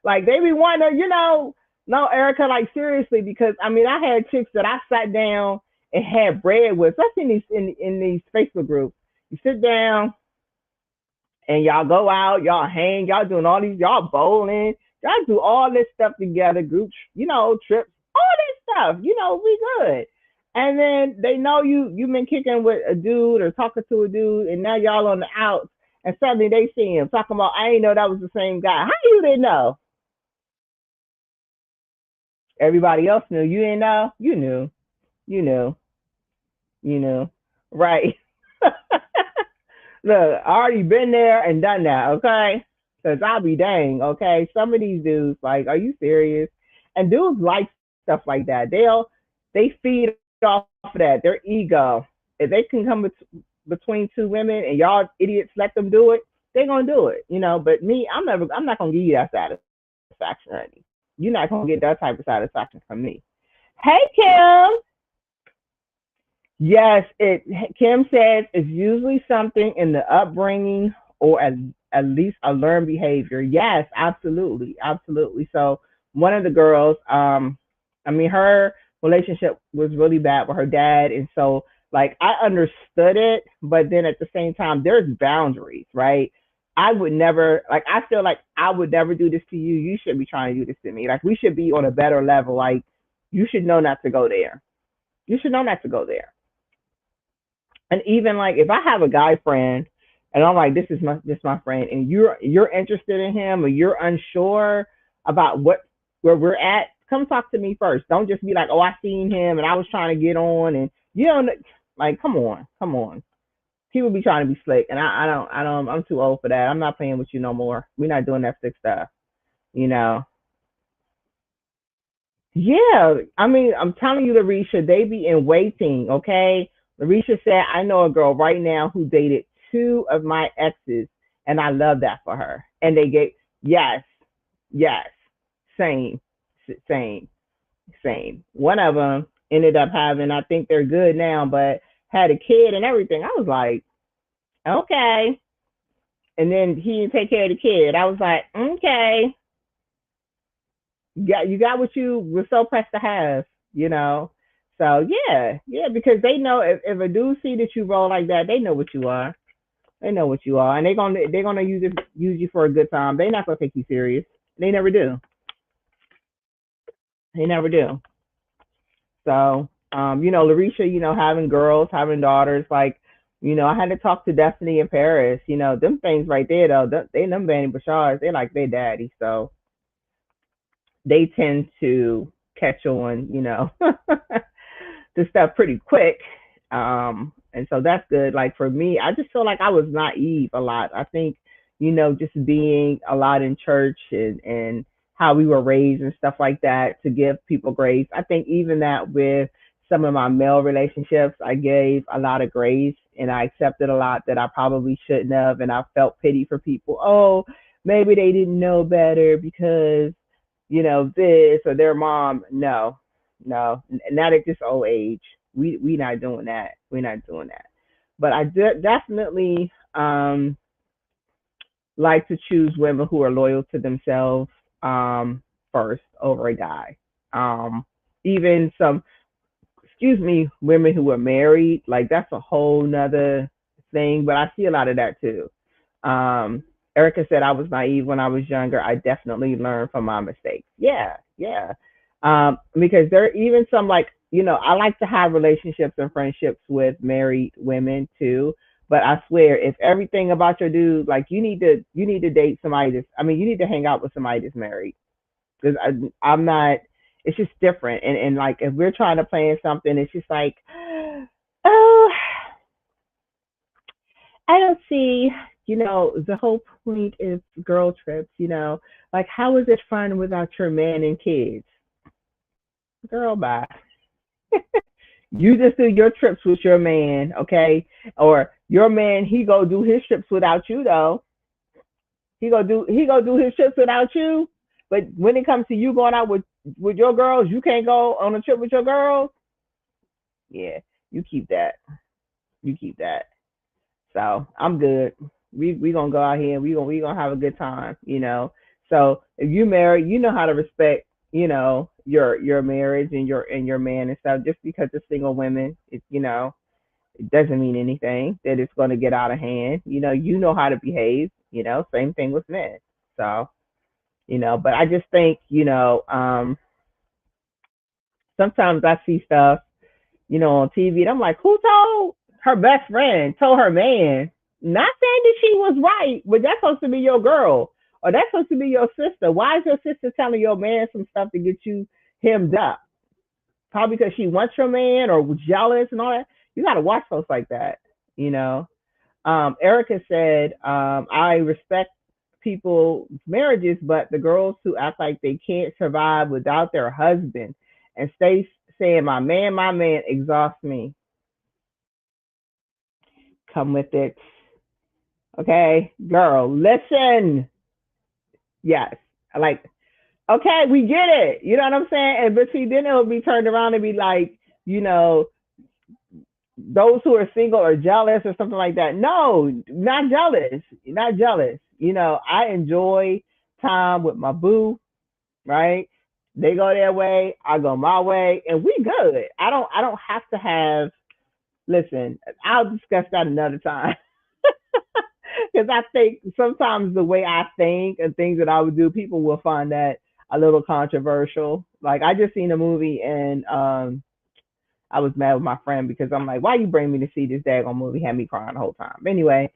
like they be wanting to, no, Erica, like seriously, because I mean, I had chicks that I sat down and had bread with, especially in these Facebook groups. You sit down and y'all go out, y'all hang, y'all doing all these, y'all bowling, y'all do all this stuff together, groups, trips, all this stuff, we good. And then they know you've been kicking with a dude or talking to a dude, and now y'all on the outs, and suddenly they see him talking about, I ain't know that was the same guy. How you didn't know? Everybody else knew. You didn't know? You knew. You knew. You knew. Right. Look, I already been there and done that, okay? Because I'll be dang, okay? Some of these dudes, like, are you serious? And dudes like stuff like that. They feed off of that, their ego. If they can come between two women and y'all idiots let them do it, they're gonna do it, But me, I'm not gonna give you that satisfaction, honey. You're not gonna get that type of satisfaction from me. Hey, Kim. Yes, it. Kim says it's usually something in the upbringing or at least a learned behavior. Yes, absolutely, absolutely. So one of the girls, I mean, her relationship was really bad with her dad, and so like I understood it, but then at the same time, there's boundaries, right? I would never like. I feel like I would never do this to you. You should be trying to do this to me. Like we should be on a better level. Like you should know not to go there. You should know not to go there. And even like if I have a guy friend and I'm like, this my friend, and you're interested in him or you're unsure about where we're at, come talk to me first. Don't just be like, oh, I seen him and I was trying to get on, and you don't like, come on, come on. People be trying to be slick, and I don't. I'm too old for that. I'm not playing with you no more. We're not doing that slick stuff, you know. Yeah, I mean, I'm telling you, Larisha, they be in waiting, okay? Larisha said, I know a girl right now who dated two of my exes, and I love that for her. And they gave, yes, yes, same, same, same. One of them ended up having, I think they're good now, but had a kid and everything. I was like, okay. And then he didn't take care of the kid. I was like, okay, you got what you were so pressed to have, you know. So yeah, yeah, because they know if a dude see that you roll like that, they know what you are. They know what you are, and they're gonna use you for a good time. They're not gonna take you serious. They never do. They never do. So Larisha, having girls, having daughters, like, I had to talk to Destiny in Paris. Them things right there though, them Vanny Bashards, they like their daddy. So they tend to catch on, to stuff pretty quick. And so that's good. Like for me, I just feel like I was naive a lot. I think, just being a lot in church and how we were raised and stuff like that to give people grace. I think even that with some of my male relationships, I gave a lot of grace and I accepted a lot that I probably shouldn't have. And I felt pity for people. Oh, maybe they didn't know better because this or their mom. No, no, not at this old age. We not doing that. We're not doing that. But I definitely like to choose women who are loyal to themselves first over a guy. Even some, excuse me, women who are married, like that's a whole nother thing. But I see a lot of that too. Erica said I was naive when I was younger. I definitely learned from my mistakes. Yeah, yeah. Because there are even some like, I like to have relationships and friendships with married women too. But I swear, if everything about your dude, like you need to date somebody that's, I mean, you need to hang out with somebody that's married because I'm not. It's just different, and like if we're trying to plan something, it's just like, oh, I don't see. The whole point is girl trips. Like how is it fun without your man and kids? Girl, bye. You just do your trips with your man, okay? Or your man, he go do his trips without you though. He go do his trips without you. But when it comes to you going out with your girls, you can't go on a trip with your girls. Yeah, you keep that. You keep that. So I'm good. We gonna go out here and we gonna have a good time. So if you married, you know how to respect, your marriage and your man and stuff. Just because it's single women, it doesn't mean anything that it's gonna get out of hand. You know how to behave. Same thing with men. So but I just think, sometimes I see stuff, on TV, and I'm like, who told her best friend, told her man? Not saying that she was right, but that's supposed to be your girl, or that's supposed to be your sister. Why is your sister telling your man some stuff to get you hemmed up? Probably because she wants your man or was jealous and all that. You got to watch folks like that, you know. Erica said, I respect people's marriages, but the girls who act like they can't survive without their husband and stay saying, my man exhausts me. Come with it. Okay, girl, listen. Yes. Like, okay, we get it. You know what I'm saying? And but see, then it'll be turned around and be like, you know, those who are single are jealous or something like that. No, not jealous. Not jealous. I enjoy time with my boo, right? They go their way, I go my way, and we good. I don't have to have, listen, I'll discuss that another time. Because I think sometimes the way I think and things that I would do, people will find that a little controversial. Like I just seen a movie and I was mad with my friend because I'm like, why you bring me to see this daggone movie? Had me crying the whole time. Anyway,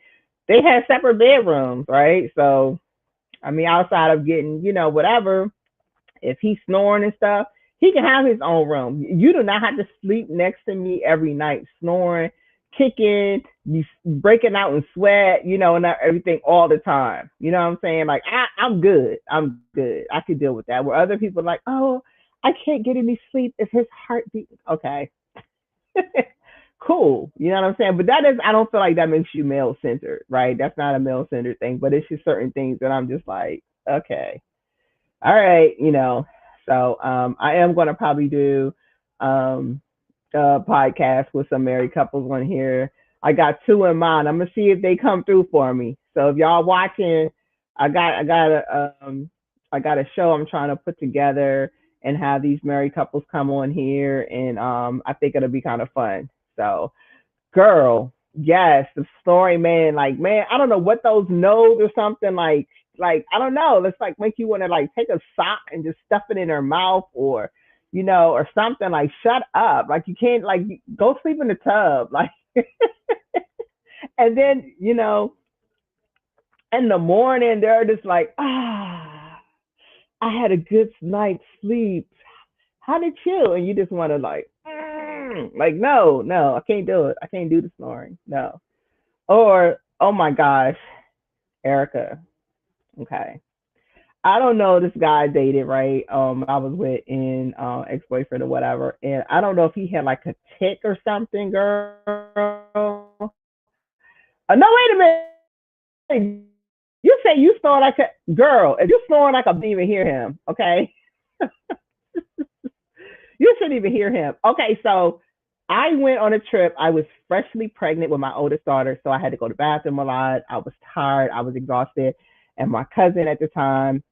they had separate bedrooms, right? So I mean, outside of getting, whatever, if he's snoring and stuff, he can have his own room. You do not have to sleep next to me every night, snoring, kicking, you breaking out in sweat, and everything all the time. You know what I'm saying? Like I'm good. I'm good. I could deal with that. Where other people are like, oh, I can't get any sleep if his heartbeat. Okay, cool. You know what I'm saying? But I don't feel like that makes you male centered, right? That's not a male centered thing. But it's just certain things that I'm just like, okay, all right. So I am going to probably do um, a podcast with some married couples on here. I got two in mind. I'm gonna see if they come through for me. So if y'all watching, I got a show I'm trying to put together and have these married couples come on here, and I think it'll be kind of fun. So girl, yes, the story, man. Like, man, I don't know what those nodes or something like I don't know. Let's like make you want to like take a sock and just stuff it in her mouth, or or something like shut up. Like you can't like go sleep in the tub, like, and then in the morning they're just like I had a good night's sleep. How did you? And you just want to like no, no, I can't do it. I can't do the snoring. No. Or oh my gosh, Erica. Okay. I don't know this guy I dated, right? I was with in ex boyfriend or whatever, and I don't know if he had like a tick or something, girl. No, wait a minute. You say you snore like a girl. If you snoring like I didn't even hear him, okay? You shouldn't even hear him. Okay, so I went on a trip. I was freshly pregnant with my oldest daughter, so I had to go to the bathroom a lot. I was tired. I was exhausted, and my cousin at the time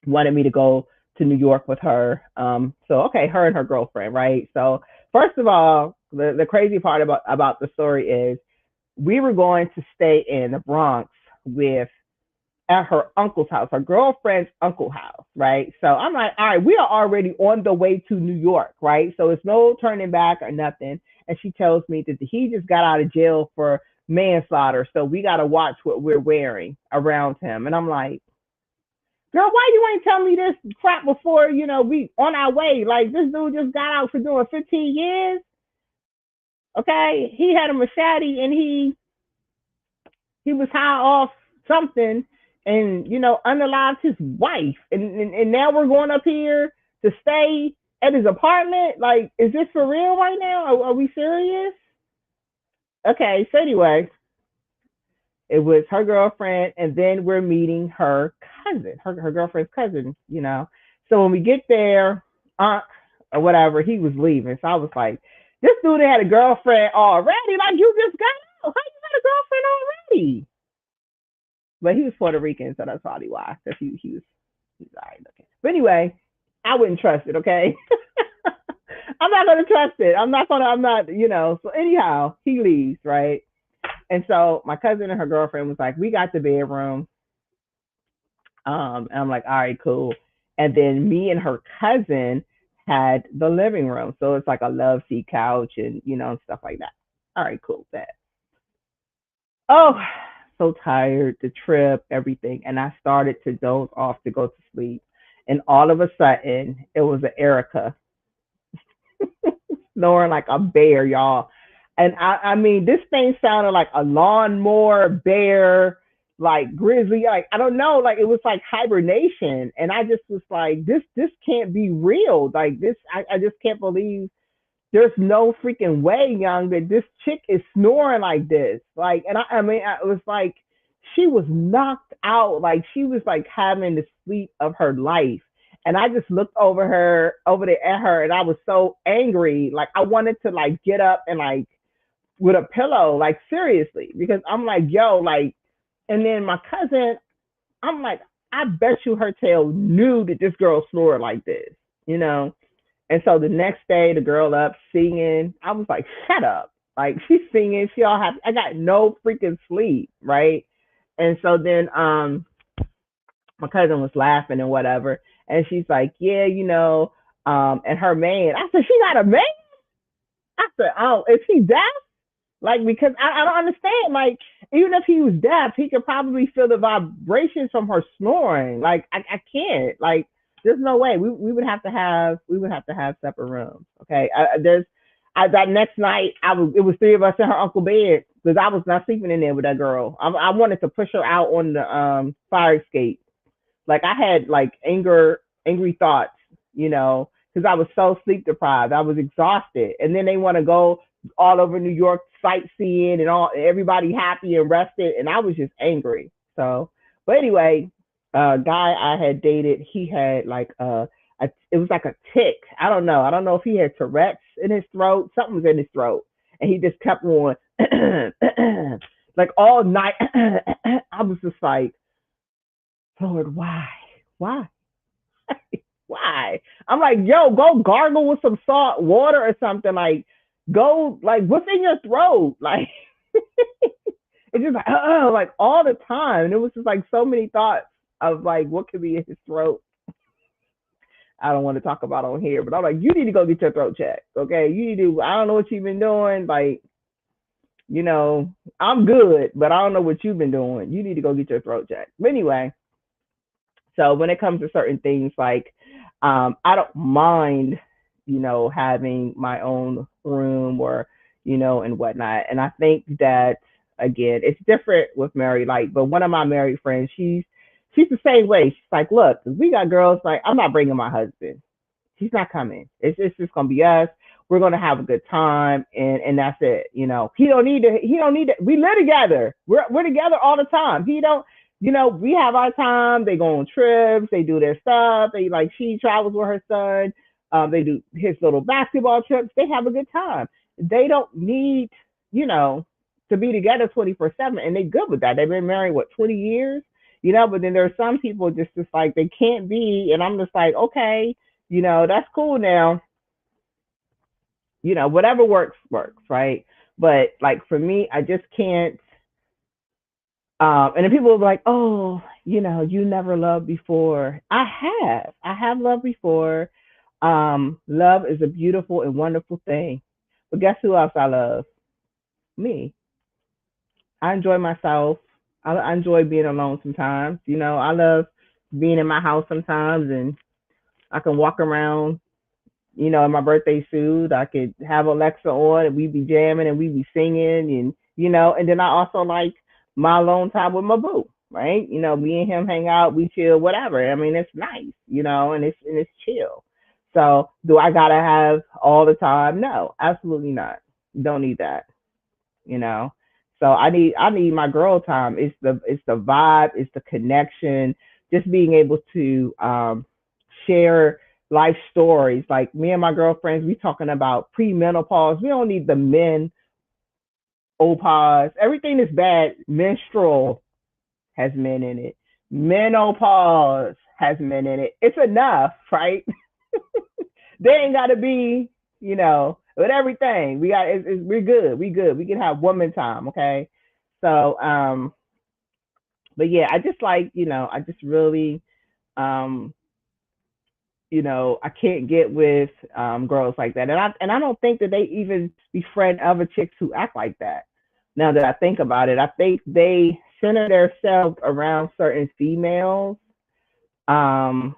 wanted me to go to New York with her. So okay, her and her girlfriend, right? So first of all, the crazy part about the story is we were going to stay in the Bronx with at her uncle's house, her girlfriend's uncle house, right? So I'm like, all right, we are already on the way to New York, right? So it's no turning back or nothing. and she tells me that he just got out of jail for manslaughter, so we got to watch what we're wearing around him. And I'm like, girl, why you ain't tell me this crap before, we on our way? Like, this dude just got out for doing 15 years. Okay, he had a machete and he was high off something, and unalived his wife, and now we're going up here to stay at his apartment. Like, is this for real right now? Are we serious? Okay, so anyway, it was her girlfriend, and then we're meeting her cousin, her girlfriend's cousin. So when we get there, or whatever, he was leaving. So I was like, this dude had a girlfriend already. Like, you just got out. How you got a girlfriend already? But he was Puerto Rican, so that's probably why. Because he's all right looking. But anyway, I wouldn't trust it, okay? I'm not gonna trust it. I'm not, so anyhow, he leaves, right? And so my cousin and her girlfriend was like, we got the bedroom. And I'm like, all right, cool. And then me and her cousin had the living room. So it's like a love seat couch and, stuff like that. All right, cool. That. Oh, so tired, the trip, everything. And I started to doze off to go to sleep. And all of a sudden, it was an Erica snoring like a bear, y'all. And I mean, this thing sounded like a lawnmower bear, like grizzly, like I don't know, like it was like hibernation. And I just was like, this can't be real. Like this, I just can't believe there's no freaking way, young, that this chick is snoring like this. Like, and I mean, it was like she was knocked out. Like she was like having the sleep of her life. And I just looked over there at her, and I was so angry. Like I wanted to like get up and like with a pillow, like seriously, because I'm like, yo, like, and then my cousin, I'm like, I bet you her tail knew that this girl snored like this. And so the next day, the girl up singing, I was like, shut up. Like she's singing, she all happy. I got no freaking sleep, right? And so then my cousin was laughing and whatever, and she's like, yeah, and her man. I said, she got a man? I said, oh, is he deaf? Like, because I don't understand. Like, even if he was deaf, he could probably feel the vibrations from her snoring. Like, I can't. Like, there's no way. We would have to have separate rooms. Okay. That next night it was three of us in her uncle bed because I was not sleeping in there with that girl. I wanted to push her out on the fire escape. Like I had like angry thoughts, because I was so sleep deprived. I was exhausted. And then they want to go all over New York sightseeing and everybody happy and rested, and I was just angry. So, but anyway, guy I had dated, he had like it was like a tick. I don't know if he had Tourette's in his throat. Something was in his throat, and he just kept on like all night. I was just like, Lord, why? Why? I'm like, yo, go gargle with some salt water or something. Like, go, like, what's in your throat? Like, it's just like all the time. And it was just like so many thoughts of like what could be in his throat. I don't want to talk about on here, but I'm like, you need to go get your throat checked. Okay. You need to, I don't know what you've been doing. Like, I'm good, but I don't know what you've been doing. You need to go get your throat checked. But anyway, so when it comes to certain things, like, I don't mind, having my own room or, and whatnot. And I think that, again, it's different with married life. But one of my married friends, she's the same way. She's like, look, we got girls, like, I'm not bringing my husband. He's not coming. It's just going to be us. We're going to have a good time. And that's it. He don't need to, we live together. We're together all the time. He don't, we have our time. They go on trips. They do their stuff. She travels with her son. They do his little basketball trips. They have a good time. They don't need, to be together 24/7. And they're good with that. They've been married, 20 years? But then there are some people just like, they can't be. And I'm just like, okay, that's cool now. Whatever works, right? But like for me, I just can't. And then people will be like, oh, you never loved before. I have loved before. Love is a beautiful and wonderful thing. But guess who else I love? Me. I enjoy myself. I enjoy being alone sometimes. I love being in my house sometimes, and I can walk around, in my birthday suit. I could have Alexa on and we be jamming and we be singing, and then I also like my alone time with my boo, right? Me and him hang out, we chill, whatever. I mean, it's nice, and it's chill. So do I gotta have all the time? No, absolutely not. Don't need that, you know. So I need my girl time. It's the vibe, it's the connection, just being able to share life stories. Like me and my girlfriends, we talking about premenopause. We don't need the menopause. Everything is bad. Menstrual has men in it. Menopause has men in it. It's enough, right? They ain't got to be, with everything. We're good. We good. We can have woman time, okay? So, but yeah, I just like, I just really, um, I can't get with girls like that, and I don't think that they even befriend other chicks who act like that. Now that I think about it, I think they center themselves around certain females. Um,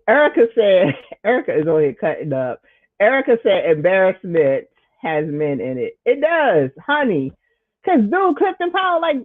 Erica said, Erica is only cutting up. Erica said, embarrassment has men in it. It does, honey. Because, dude, Clifton Powell, like,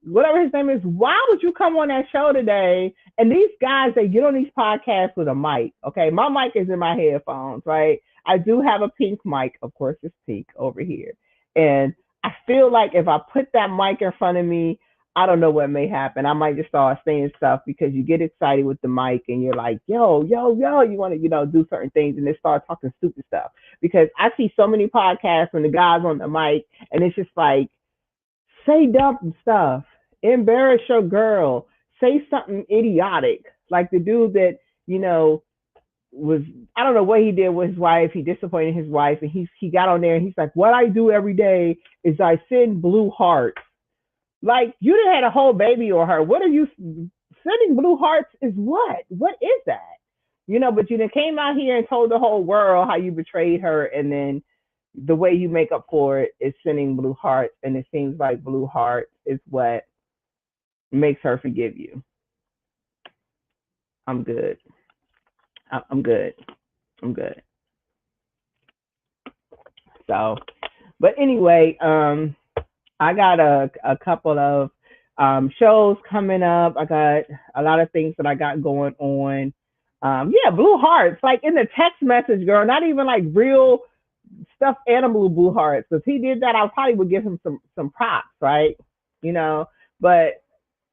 whatever his name is, why would you come on that show today? And these guys, they get on these podcasts with a mic, okay? My mic is in my headphones, right? I do have a pink mic. Of course, it's pink over here. And I feel like if I put that mic in front of me, I don't know what may happen. I might just start saying stuff because you get excited with the mic and you're like, yo, yo, yo, you want to, do certain things and then start talking stupid stuff. Because I see so many podcasts when the guy's on the mic and it's just like, say dumb stuff, embarrass your girl, say something idiotic. Like the dude that, you know, was I don't know what he did with his wife. He disappointed his wife and he got on there and he's like, what I do every day is I send blue hearts. Like you done had a whole baby on her. What are you sending blue hearts is what? What is that? But you done came out here and told the whole world how you betrayed her and then the way you make up for it is sending blue hearts and it seems like blue hearts is what makes her forgive you. I'm good. I'm good. I'm good. So but anyway, I got a couple of shows coming up. I got a lot of things that I got going on. Yeah, blue hearts, like in the text message, girl, not even like real stuffed animal blue hearts. If he did that, I probably would give him some props, right? You know, but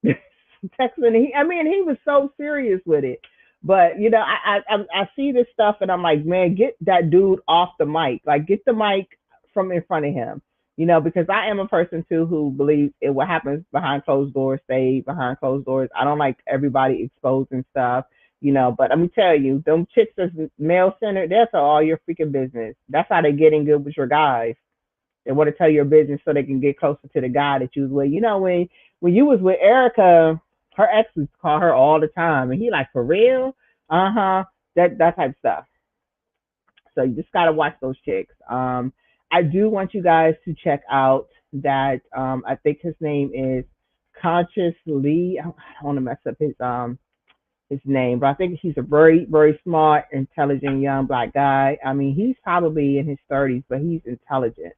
texting, he was so serious with it. But I see this stuff and I'm like, man, get that dude off the mic. Like, get the mic from in front of him. Because I am a person too who believes what happens behind closed doors stays behind closed doors. I don't like everybody exposing stuff. But let me tell you, them chicks that's male centered, that's all your freaking business. That's how they get in good with your guys. They want to tell your business so they can get closer to the guy that you was with. When you was with Erica, her ex would call her all the time, and he like, for real? Uh-huh. That type of stuff. So you just gotta watch those chicks. I do want you guys to check out that. I think his name is Conscious Lee. I don't want to mess up his name, but I think he's a very, very smart, intelligent young black guy. I mean, he's probably in his 30s, but he's intelligent.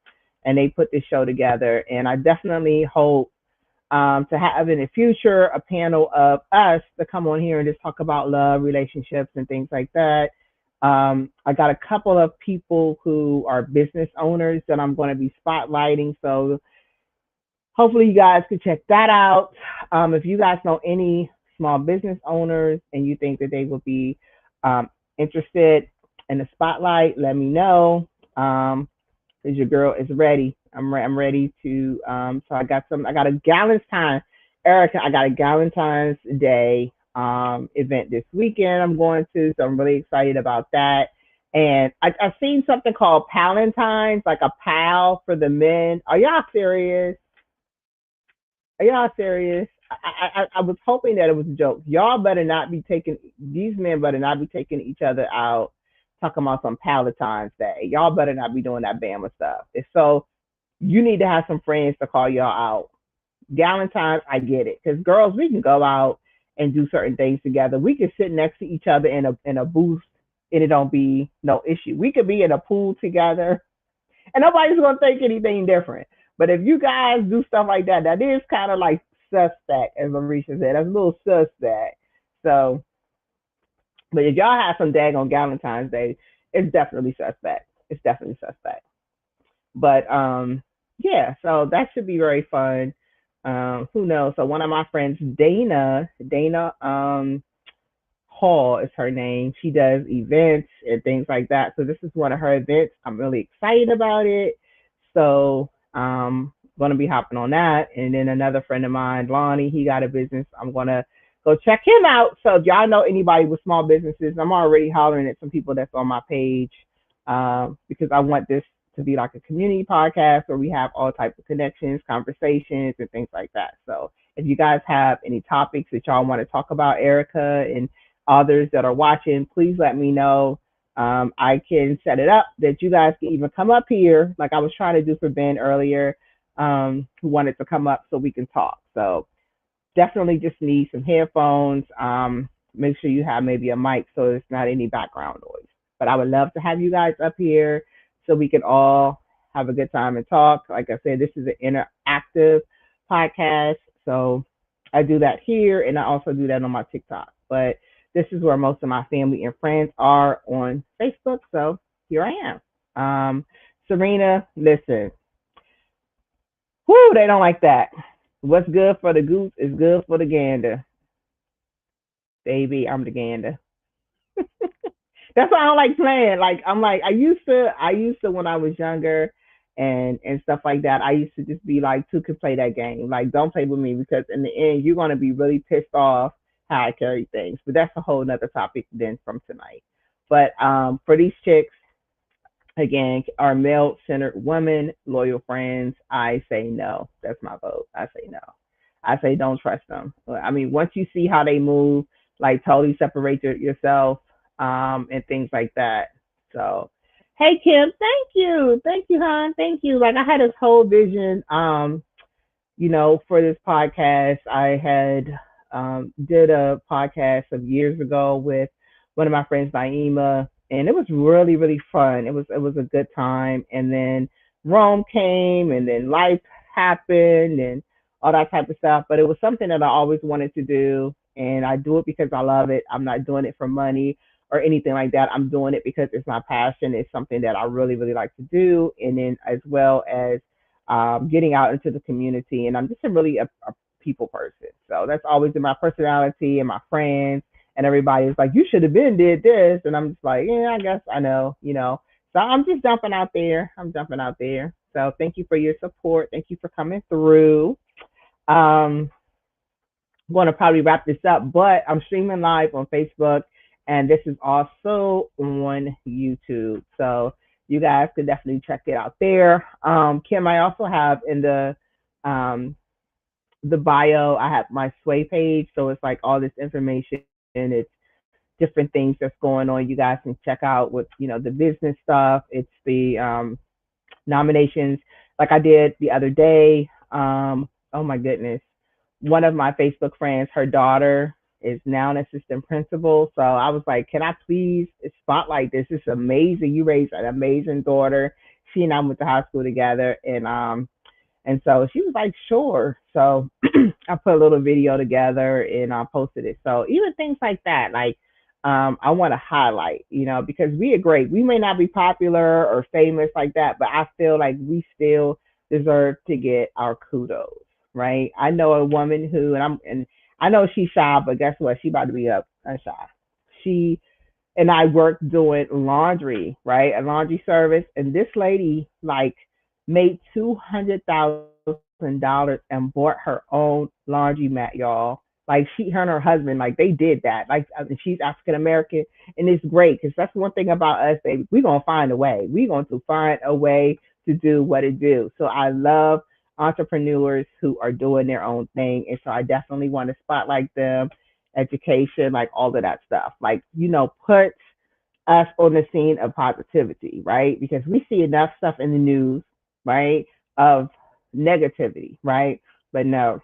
And they put this show together, and I definitely hope to have in the future a panel of us to come on here and just talk about love, relationships, and things like that. I got a couple of people who are business owners that I'm going to be spotlighting. So hopefully you guys can check that out. If you guys know any small business owners and you think that they would be interested in the spotlight, let me know. Because your girl is ready. I'm ready to. So I got a Galentine's, Erica. I got a Galentine's Day event this weekend. I'm going to, so I'm really excited about that. And I've seen something called Palentine's, like a pal for the men. Are y'all serious? Are y'all serious? I was hoping that it was a joke. Y'all better not be taking these men better not be taking each other out talking about some Valentine's Day. Y'all better not be doing that Bama stuff. If so, you need to have some friends to call y'all out. Galentine's, I get it, because girls, we can go out and do certain things together. We can sit next to each other in a booth, and it don't be no issue. We could be in a pool together, and nobody's gonna think anything different. But if you guys do stuff like that, that is kind of like suspect, as Marisha said. That's a little suspect. So, but if y'all have some dag on Valentine's Day, it's definitely suspect. It's definitely suspect. But yeah, so that should be very fun. Who knows? So one of my friends, Dana Hall is her name. She does events and things like that. So this is one of her events. I'm really excited about it. So gonna be hopping on that. And then another friend of mine, Lonnie, he got a business. I'm gonna go check him out. So if y'all know anybody with small businesses, I'm already hollering at some people that's on my page because I want this to be like a community podcast where we have all types of connections, conversations, and things like that. So if you guys have any topics that y'all want to talk about, Erica and others that are watching, please let me know. I can set it up that you guys can even come up here, like I was trying to do for Ben earlier, who wanted to come up so we can talk. So definitely just need some headphones. Make sure you have maybe a mic so there's not any background noise. But I would love to have you guys up here so we can all have a good time and talk. Like I said, this is an interactive podcast. So I do that here and I also do that on my TikTok. But this is where most of my family and friends are on Facebook. So here I am. Serena, listen, whoo, they don't like that. What's good for the goose is good for the gander. Baby, I'm the gander. That's why I don't like playing. Like I'm like I used to when I was younger and stuff like that. I used to just be like, who could play that game? Like don't play with me because in the end you're gonna be really pissed off how I carry things. But that's a whole nother topic then from tonight. But for these chicks, again, are male centered women, loyal friends, I say no. That's my vote. I say no. I say don't trust them. I mean, once you see how they move, like totally separate yourself and things like that. So, hey Kim, thank you, hon, thank you. Like I had this whole vision, for this podcast. I had did a podcast of years ago with one of my friends, Naima, and it was really really fun. It was a good time, and then Rome came, and then life happened, and all that type of stuff. But it was something that I always wanted to do, and I do it because I love it. I'm not doing it for money or anything like that. I'm doing it because it's my passion. It's something that I really really like to do, and then as well as getting out into the community. And I'm just a people person. So that's always in my personality and my friends and everybody's like, you should have been did this. And I'm just like, yeah, I guess I know. So I'm just jumping out there. I'm jumping out there. So thank you for your support. Thank you for coming through. I'm going to probably wrap this up, but I'm streaming live on Facebook and this is also on YouTube. So you guys can definitely check it out there. Kim, I also have in um, the bio, I have my Sway page. So it's like all this information. It's different things that's going on. You guys can check out with, the business stuff. It's the nominations like I did the other day. Oh my goodness. One of my Facebook friends, her daughter is now an assistant principal. So I was like, can I please spotlight this? It's amazing. You raised an amazing daughter. She and I went to high school together and so she was like, sure. So I put a little video together and I posted it. So even things like that, like I want to highlight, because we are great. We may not be popular or famous like that, but I feel like we still deserve to get our kudos, right? I know a woman who, and I know she's shy, but guess what? She about to be up shy. She and I worked doing laundry, right? A laundry service, and this lady like made $200,000 and bought her own laundromat, y'all. Like her and her husband, like they did that. Like she's African American, and it's great because that's one thing about us, baby. We're gonna find a way. We're going to find a way to do what it do. So I love entrepreneurs who are doing their own thing, and so I definitely want to spotlight them, education, like all of that stuff. Like put us on the scene of positivity, right? Because we see enough stuff in the news, right, of negativity, right? But no,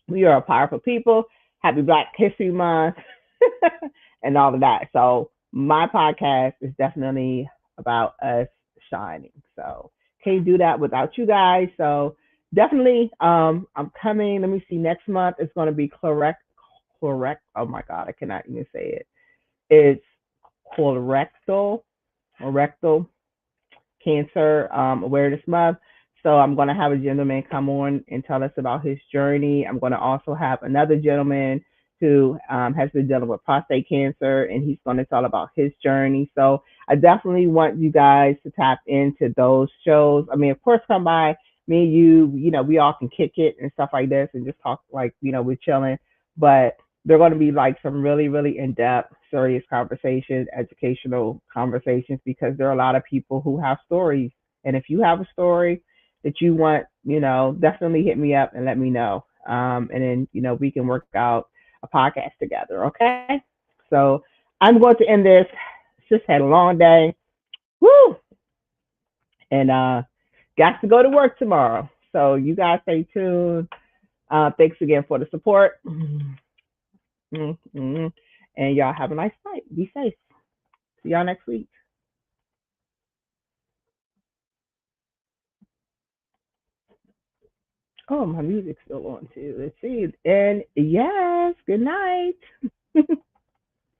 we are a powerful people. Happy Black History Month and all of that. So my podcast is definitely about us shining. So can't do that without you guys. So definitely, I'm coming. Let me see. Next month it's going to be correct. Oh my God, I cannot even say it. It's colorectal or rectal cancer awareness month. So I'm going to have a gentleman come on and tell us about his journey. I'm going to also have another gentleman who has been dealing with prostate cancer, and he's going to tell about his journey. So I definitely want you guys to tap into those shows. I mean, of course, come by me and you, we all can kick it and stuff like this and just talk like, we're chilling. But they're going to be like some really, really in depth, serious conversations, educational conversations, because there are a lot of people who have stories. And if you have a story that you want, definitely hit me up and let me know. And then, we can work out a podcast together. Okay. So I'm going to end this. Just had a long day. Woo! And got to go to work tomorrow. So you guys stay tuned. Thanks again for the support. Mm-hmm. And y'all have a nice night. Be safe. See y'all next week. Oh, my music's still on too. Let's see. And yes, good night.